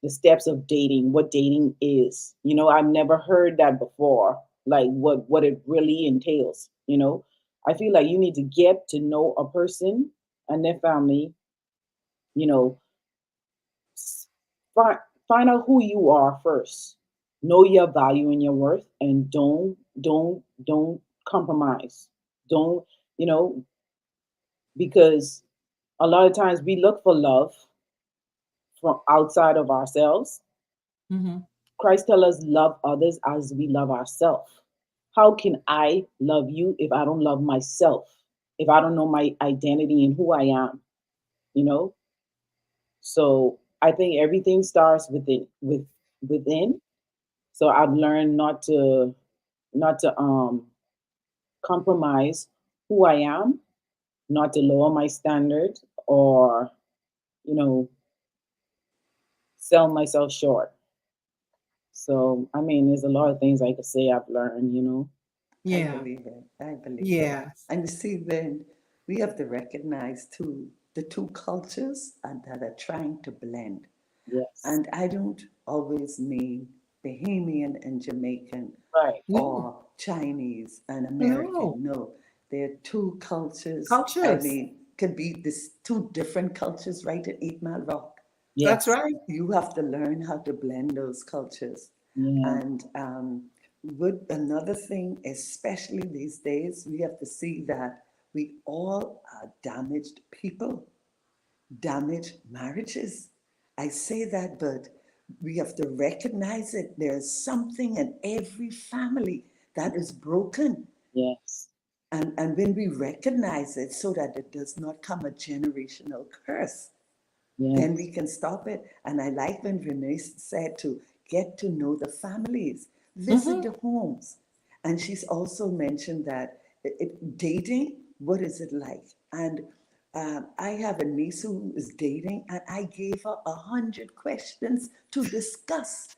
the steps of dating, what dating is. I've never heard that before, like what it really entails. I feel like you need to get to know a person and their family, you know, s- find find out who you are first. Know your value and your worth, and don't compromise. Don't, you know, because a lot of times we look for love from outside of ourselves. Mhm. Christ tells us love others as we love ourselves. How can I love you if I don't love myself? If I don't know my identity and who I am, you know? So I think everything starts within. So I've learned not to compromise who I am, not to lower my standard or, you know, sell myself short. So I mean there's a lot of things I could say I've learned. I Yeah. believe it. I believe it. Yes. And you see, then we have to recognize too the two cultures and that are trying to blend. Yes. And I don't always mean Bahamian and Jamaican Right. No. or Chinese and No. American. No, they're two cultures. I Cultures. mean, could be this two different cultures right at 8 Mile Rock. That's Yes. right. You have to learn how to blend those cultures. Yeah. And with another thing, especially these days, we have to see that we all are damaged people, damaged marriages. I say that, but we have to recognize it. There's something in every family that is broken. Yes. And when we recognize it so that it does not come a generational curse, then Yes. we can stop it. And I like when Renee said to get to know the families, visit Mhm. the homes. And she's also mentioned that dating, what is it like? And I have a niece who is dating, and I gave her 100 questions to discuss.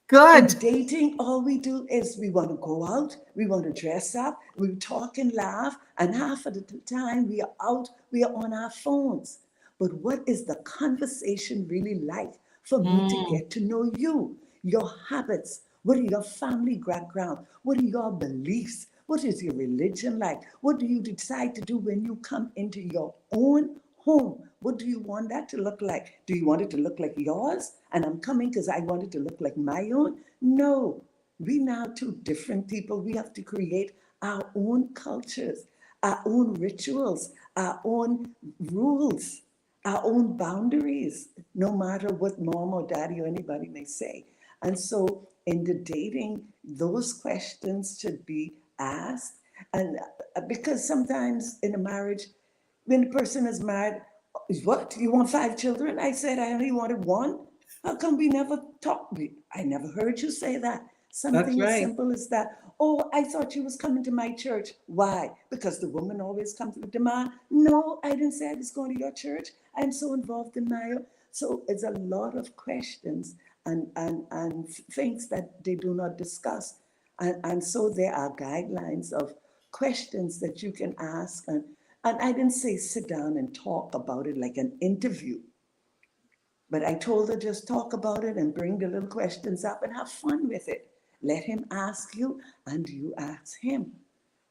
Good. In dating, all we do is we want to go out, we want to dress up, we talk and laugh, and half of the time we are out, we are on our phones. But what is the conversation really like for me to Mm. get to know you, your habits? What are your family background? What are your beliefs? What is your religion like? What do you decide to do when you come into your own home? What do you want that to look like? Do you want it to look like yours? And I'm coming because I want it to look like my own? No. We now two different people. We have to create our own cultures, our own rituals, our own rules, our own boundaries, no matter what mom or daddy or anybody may say. And so in the dating, those questions should be asked. And because sometimes in a marriage, when the person is married, what? You want 5 children? I said I only wanted one. How come we never talked? I never heard you say that. That's Something as right. simple as that. Oh, I thought you was coming to my church. Why? Because the woman always comes to the demand. No, I didn't say I was going to your church. I'm so involved in my own. So it's a lot of questions and things that they do not discuss. And so there are guidelines of questions that you can ask. And I didn't say sit down and talk about it like an interview, but I told her just talk about it and bring the little questions up and have fun with it. Let him ask you and you ask him,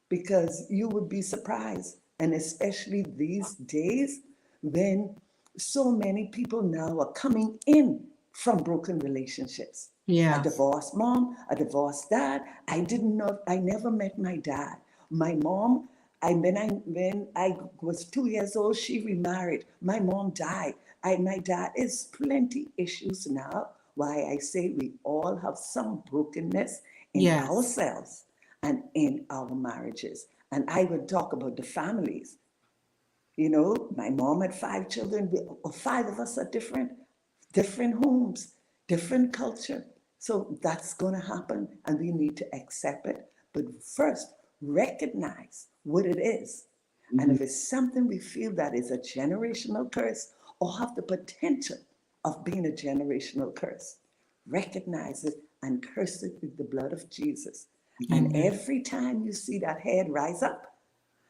because you would be surprised. And especially these days when so many people now are coming in from broken relationships. A Yes. divorced mom, a divorced dad. I didn't know, I never met my dad. My mom, when I was 2 years old, she remarried. My mom died. My dad is plenty issues now. Why I say we all have some brokenness in Yes. ourselves and in our marriages. And I would talk about the families. My mom had 5 children, or 5 of us are different, different homes, different culture. So that's going to happen, and we need to accept it. But first, recognize what it is. And Hmm. if it's something we feel that is a generational curse or have the potential of being a generational curse, recognize it and curse it with the blood of Jesus. And Amen. every time you see that head rise up,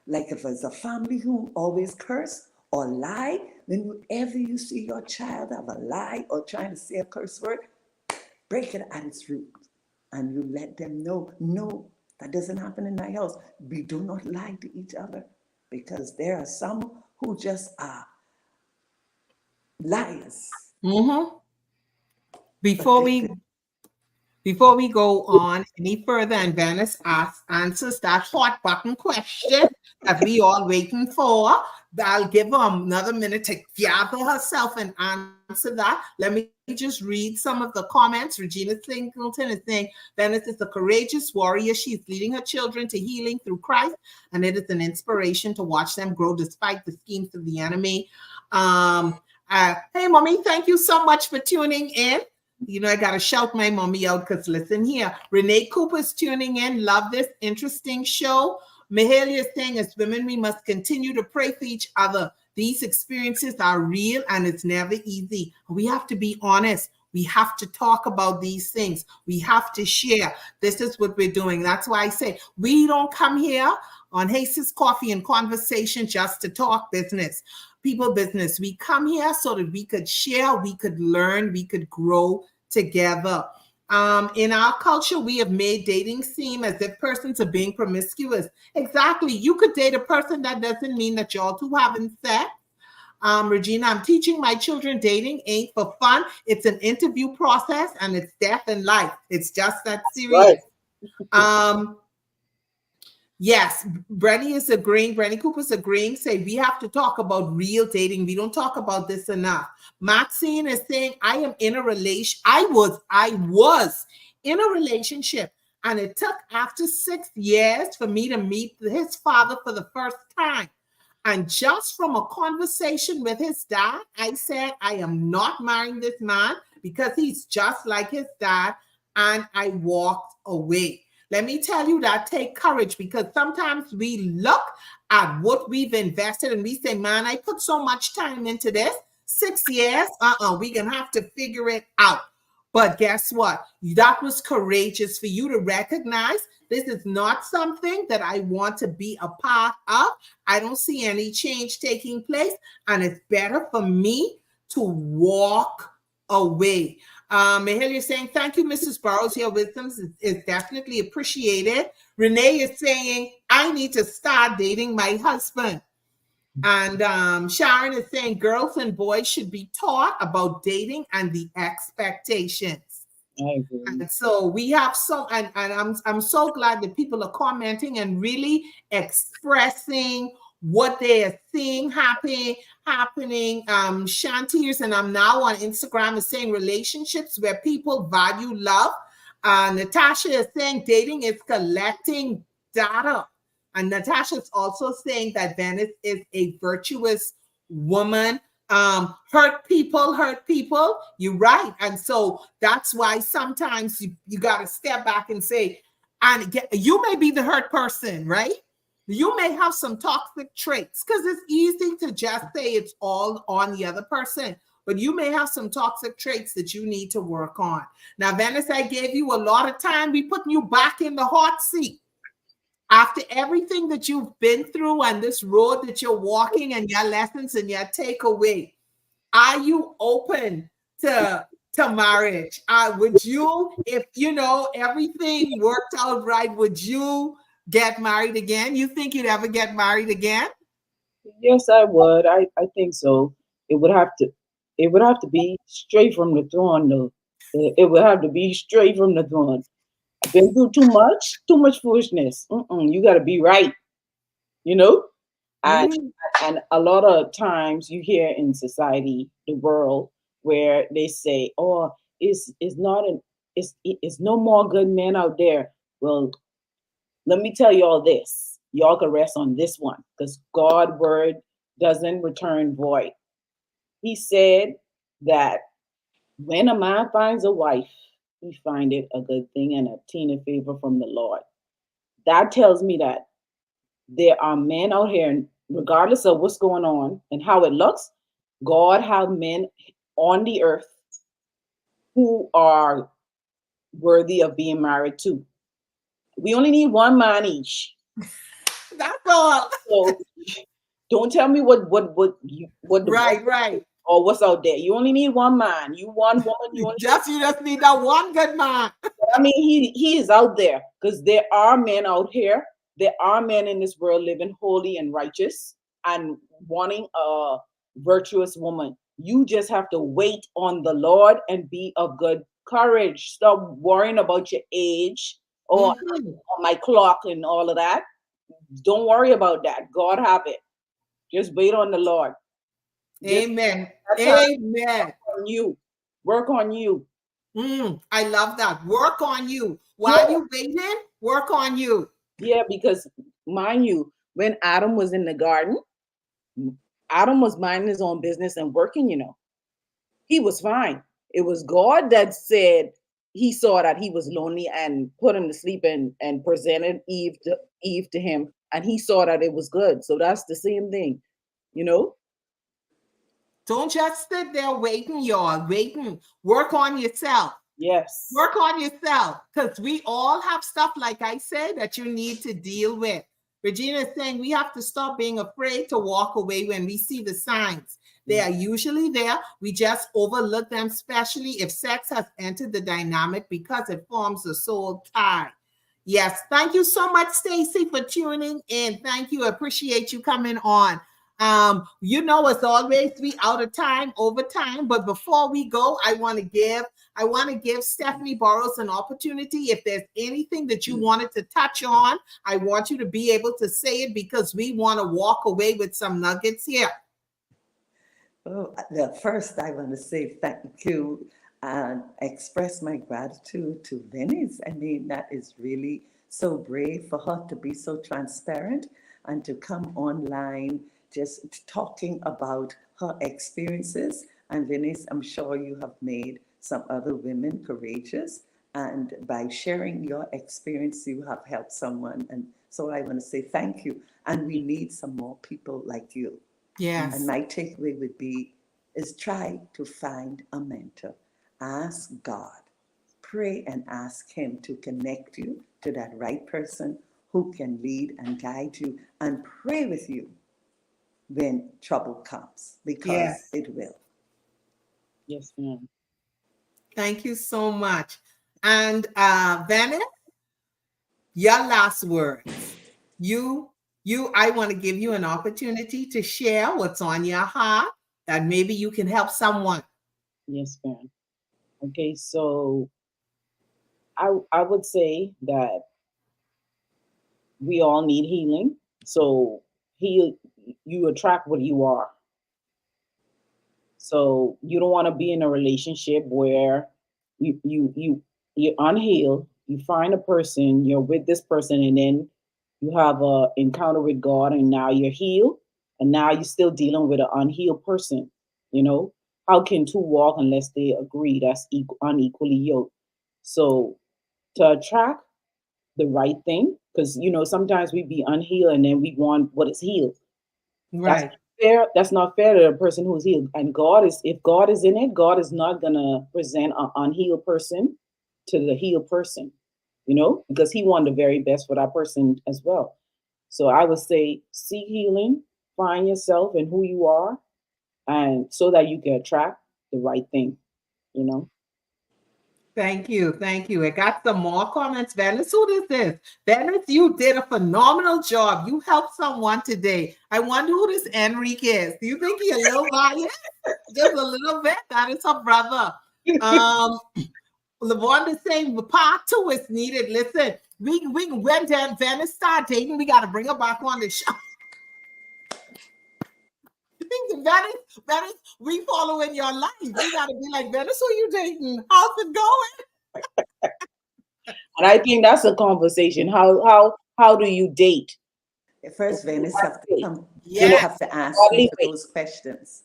like if it's a family who always curse or lie, whenever you see your child have a lie or trying to say a curse word, break it at its root. And you let them know, no, that doesn't happen in my house. We do not lie to each other, because there are some who just are liars. Mm-hmm. But Before they we could, Before we go on any further, and Venice answers that hot button question that we all waiting for, I'll give her another minute to gather herself and answer that. Let me just read some of the comments. Regina Singleton is saying, Venice is a courageous warrior. She is leading her children to healing through Christ, and it is an inspiration to watch them grow despite the schemes of the enemy. Hey, mommy, thank you so much for tuning in. You know, I got to shout my mommy out because listen here. Renee Cooper's tuning in. Love this interesting show. Mahalia is saying, as women, we must continue to pray for each other. These experiences are real and it's never easy. We have to be honest. We have to talk about these things. We have to share. This is what we're doing. That's why I say we don't come here on Hazel's Coffee and Conversation just to talk business, people business. We come here so that we could share, we could learn, we could grow together. In our culture, we have made dating seem as if persons are being promiscuous. Exactly. You could date a person. That doesn't mean that y'all two having sex. Regina, I'm teaching my children dating ain't for fun. It's an interview process and it's death and life. It's just that Right. serious. Um, Yes, Brenny Cooper's agreeing, say we have to talk about real dating. We don't talk about this enough. Maxine is saying, I was in a relationship, and it took after 6 years for me to meet his father for the first time. And just from a conversation with his dad, I said, I am not marrying this man because he's just like his dad. And I walked away. Let me tell you that take courage, because sometimes we look at what we've invested and we say, man, I put so much time into this. 6 years, we're going to have to figure it out. But guess what? That was courageous for you to recognize this is not something that I want to be a part of. I don't see any change taking place, and it's better for me to walk away. Mahalia is saying, thank you, Mrs. Burrows. Your wisdom is definitely appreciated. Renee is saying, I need to start dating my husband. And Sharon is saying, girls and boys should be taught about dating and the expectations. I agree. And so we have I'm so glad that people are commenting and really expressing what they are seeing happening. Shantiers, and I'm now on Instagram, is saying relationships where people value love. Natasha is saying dating is collecting data. And Natasha is also saying that Venice is a virtuous woman. Hurt people. You're right. And so that's why sometimes you got to step back and say, you may be the hurt person, right? You may have some toxic traits, because it's easy to just say it's all on the other person. But you may have some toxic traits that you need to work on. Now, Venice, I gave you a lot of time. We putting you back in the hot seat. After everything that you've been through and this road that you're walking and your lessons and your takeaway, are you open to marriage? Would you, if everything worked out right, would you get married again? You think you'd ever get married again? Yes, I would. I think so. It would have to it would have to be straight from the throne though. It would have to be straight from the throne. I've been through too much foolishness. You got to be right, you know. And Mm, and a lot of times you hear in society, the world, where they say, "Oh, it's not an it's no more good men out there." Well, let me tell you all this. Y'all can rest on this one, because God' word doesn't return void. He said that when a man finds a wife, he find it a good thing and obtain a favor from the Lord. That tells me that there are men out here, regardless of what's going on and how it looks, God have men on the earth who are worthy of being married to. We only need one man each. that's all. So Don't tell me what the world Right. or what's out there. You only need one man. You one woman. You just need that one good man. I mean, he is out there because there are men out here. There are men in this world living holy and righteous and wanting a virtuous woman. You just have to wait on the Lord and be of good courage. Stop worrying about your age or Mhm. on my clock and all of that. Don't worry about that. God have it. Just wait on the Lord. Just Amen. that time Amen. on you. Work on you. I love that. Work on you. Yeah, While you waiting, work on you. yeah, because mind you, when Adam was in the garden, Adam was minding his own business and working, He was fine. It was God that said he saw that he was lonely and put him to sleep and presented Eve to him, and he saw that it was good. So that's the same thing, you know? Don't just sit there waiting, y'all. Waiting. Work on yourself. Yes. Work on yourself because we all have stuff, like I said, that you need to deal with. Regina is saying we have to stop being afraid to walk away when we see the signs. They are usually there. We just overlook them, especially if sex has entered the dynamic because it forms a soul tie. Yes, thank you so much, Stacy, for tuning in. Thank you. I appreciate you coming on. As always, we out of time, over time. But before we go, I want to give Stephanie Burrows an opportunity. If there's anything that you wanted to touch on, I want you to be able to say it because we want to walk away with some nuggets here. Oh, first, I want to say thank you and express my gratitude to Venice. I mean, that is really so brave for her to be so transparent and to come online just talking about her experiences. And Venice, I'm sure you have made some other women courageous. And by sharing your experience, you have helped someone. And so I want to say thank you. And we need some more people like you. And Yes. my takeaway would be is try to find a mentor. Ask God. Pray and ask him to connect you to that right person who can lead and guide you and pray with you when trouble comes because Yes. it will. Yes, ma'am. Thank you so much. And Venice, your last words. You, I want to give you an opportunity to share what's on your heart that maybe you can help someone. Yes, ma'am. Okay, so I would say that we all need healing. So heal you attract what you are. So you don't want to be in a relationship where you're unhealed. You find a person, you're with this person, and then you have a encounter with God, and now you're healed, and now you're still dealing with an unhealed person. You know how can two walk unless they agree? That's unequally yoked. So to attract the right thing, because sometimes we be unhealed and then we want what is healed. That's Right. fair. That's not fair to the person who's healed. And if God is in it, God is not gonna present an unhealed person to the healed person, because He wanted the very best for that person as well. So I would say seek healing, find yourself and who you are, and so that you can attract the right thing, you know. Thank you. Thank you. I got some more comments. Venice, who is this? Venice, you did a phenomenal job. You helped someone today. I wonder who this Enrique is. Do you think he's a little biased? Just a little bit. That is her brother. LaVonda is saying part two is needed. Listen, we when Venice start dating, we got to bring her back on the show. Venice, we following your life. We got to be like, Venice, who you dating? How's it going? And I think that's a conversation. How do you date? First, Venice have to come. You You know, Yes. have to ask me godly for way. those questions.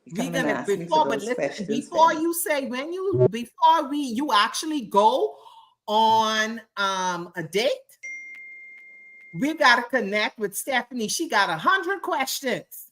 You We come and gonna ask me for but those listen, questions, before Venice. you say before you actually go on a date, we gotta connect with Stephanie. She got 100 questions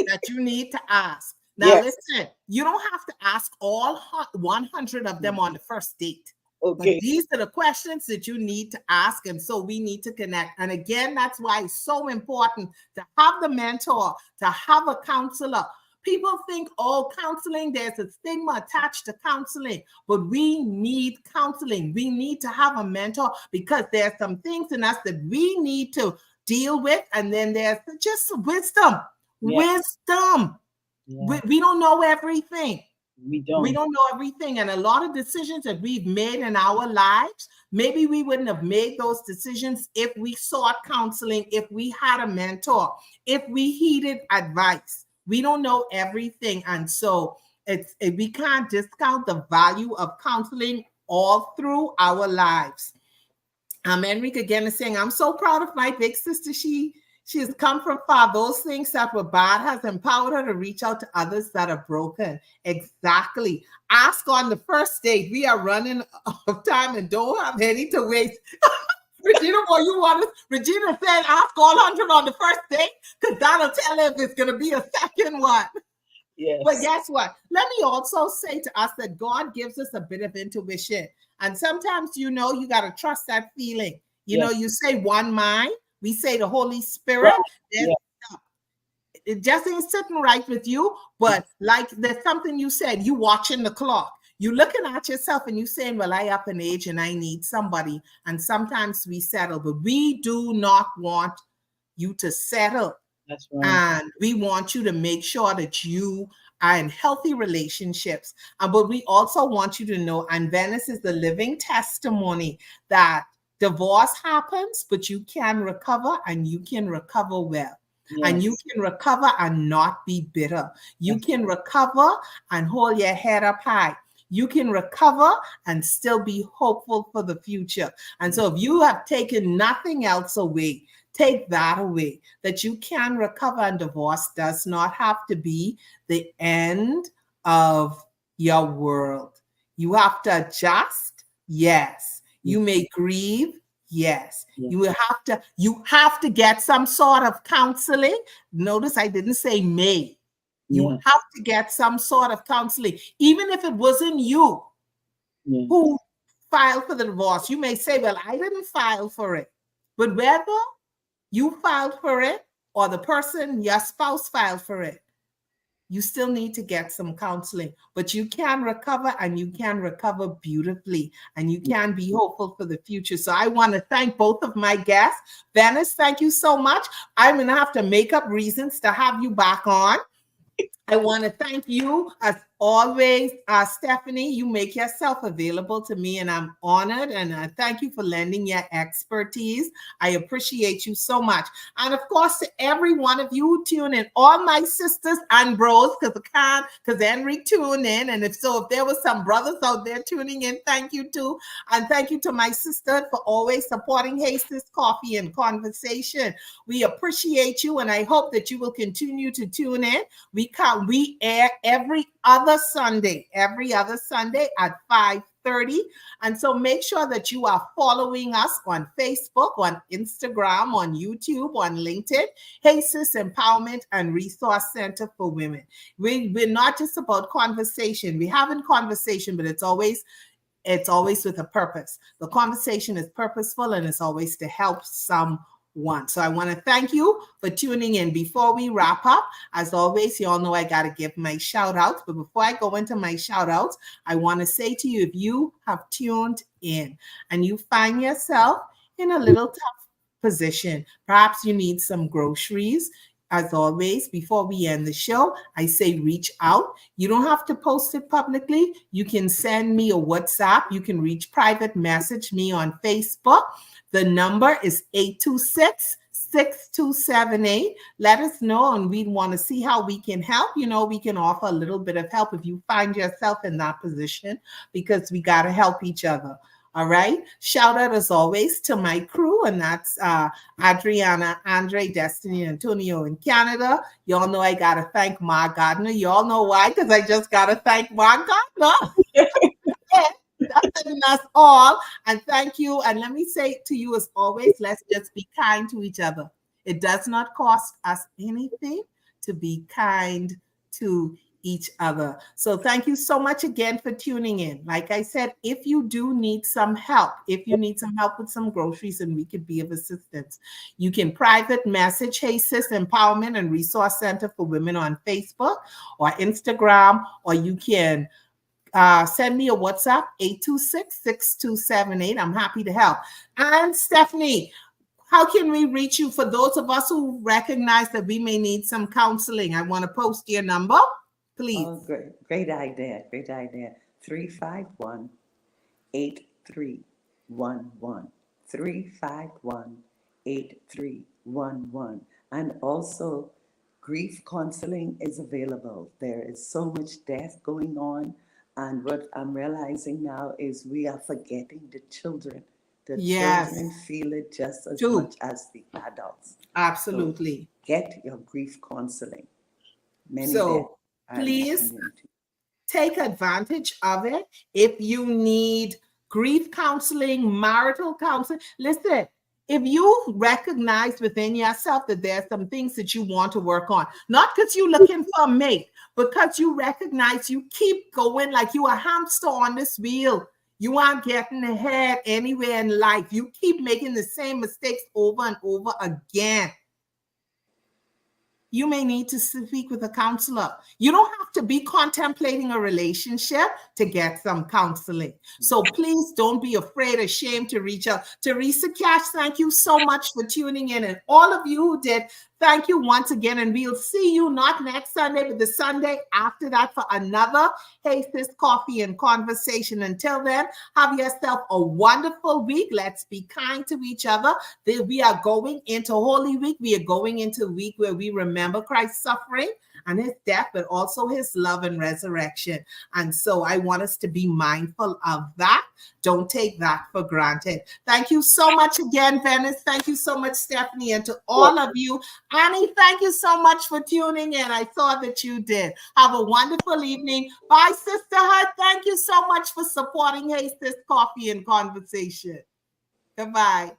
that you need to ask. Now Yes. listen, you don't have to ask all 100 of them on the first date. But Okay. these are the questions that you need to ask. And so we need to connect. And again, that's why it's so important to have the mentor, to have a counselor. People think, oh, counseling, there's a stigma attached to counseling, but we need counseling. We need to have a mentor because there's some things in us that we need to deal with. And then there's just wisdom. Yeah. Wisdom. Yeah. We don't know everything. We We don't. don't know everything. And a lot of decisions that we've made in our lives, maybe we wouldn't have made those decisions if we sought counseling, if we had a mentor, if we heeded advice. We don't know everything. And so we can't discount the value of counseling all through our lives. Enrique again is saying, I'm so proud of my big sister. She has come from far. Those things that were bad has empowered her to reach out to others that are broken. Exactly. Ask on the first date. We are running out of time and don't have any to waste. Regina, what you want? Regina said, ask all 100 on the first date because that'll tell her if it's going to be a second one. Yes. But guess what? Let me also say to us that God gives us a bit of intuition. And sometimes, you got to trust that feeling. You say one mind, we say the Holy Spirit. Right. Yeah. It just ain't sitting right with you. But like there's something you said, you watching the clock. You looking at yourself and you saying, well, I up in age and I need somebody. And sometimes we settle, but we do not want you to settle. That's right. And we want you to make sure that you are in healthy relationships. But we also want you to know, and Venice is the living testimony that divorce happens, but you can recover and you can recover well. Yes. And you can recover and not be bitter. You can recover and hold your head up high. You can recover and still be hopeful for the future. And so if you have taken nothing else away, take that away, that you can recover, and divorce does not have to be the end of your world. You have to adjust. Yes. You may grieve. Yes. You have to get some sort of counseling. Notice I didn't say may. You have to get some sort of counseling, even if it wasn't you who filed for the divorce. You may say, well, I didn't file for it. But whether you filed for it or the person, your spouse filed for it, you still need to get some counseling. But you can recover, and you can recover beautifully, and you can be hopeful for the future. So I want to thank both of my guests. Venice, thank you so much. I'm going to have to make up reasons to have you back on. I want to thank you as always, Stephanie. You make yourself available to me, and I'm honored. And thank you for lending your expertise. I appreciate you so much. And of course, to every one of you who tune in, all my sisters and bros, because Henry tuned in. And if there was some brothers out there tuning in, thank you too. And thank you to my sister for always supporting Hastings Coffee and Conversation. We appreciate you, and I hope that you will continue to tune in. We air every other Sunday at 5:30. And so make sure that you are following us on Facebook, on Instagram, on YouTube, on LinkedIn, HASIS Empowerment and Resource Center for Women. We're not just about conversation. We have in conversation, but it's always with a purpose. The conversation is purposeful, and it's always to help someone. So I want to thank you for tuning in. Before we wrap up, as always, you all know I got to give my shout outs. But before I go into my shout outs, I want to say to you, if you have tuned in and you find yourself in a little tough position, perhaps you need some groceries. As always, before we end the show, I say reach out. You don't have to post it publicly. You can send me a WhatsApp. You can private message me on Facebook. The number is 826-6278. Let us know, and we want to see how we can help. We can offer a little bit of help if you find yourself in that position, because we got to help each other. All right. Shout out as always to my crew, and that's Adriana, Andre, Destiny, Antonio in Canada. Y'all know I got to thank Ma Gardner. Y'all know why? Because I just got to thank Ma Gardner. That's in us all. And thank you. And let me say to you as always, let's just be kind to each other. It does not cost us anything to be kind to each other. So thank you so much again for tuning in. Like I said, if you do need some help, if you need some help with some groceries and we could be of assistance, you can private message Hey Sis Empowerment and Resource Center for Women on Facebook or Instagram, or you can send me a WhatsApp, 826-6278. I'm happy to help. And Stephanie, how can we reach you for those of us who recognize that we may need some counseling? I want to post your number, please. Oh, great idea. 351-8311. 351-8311. And also, grief counseling is available. There is so much death going on. And what I'm realizing now is we are forgetting the children. The children feel it just as much as the adults. Absolutely. So get your grief counseling. So please take advantage of it. If you need grief counseling, marital counseling, listen, if you recognize within yourself that there's some things that you want to work on, not because you're looking for a mate, because you recognize you keep going like you a hamster on this wheel. You aren't getting ahead anywhere in life. You keep making the same mistakes over and over again. You may need to speak with a counselor. You don't have to be contemplating a relationship to get some counseling. So please don't be afraid or ashamed to reach out. Teresa Cash, thank you so much for tuning in. And all of you who did, thank you once again. And we'll see you not next Sunday, but the Sunday after that for another Hey Sis Coffee and Conversation. Until then, have yourself a wonderful week. Let's be kind to each other. We are going into Holy Week. We are going into a week where we remember Christ's suffering and his death, but also his love and resurrection. And so I want us to be mindful of that. Don't take that for granted. Thank you so much again, Venice. Thank you so much, Stephanie. And to all of you, Annie, thank you so much for tuning in. I saw that you did. Have a wonderful evening. Bye, sisterhood. Thank you so much for supporting Hey Sis Coffee and Conversation. Goodbye.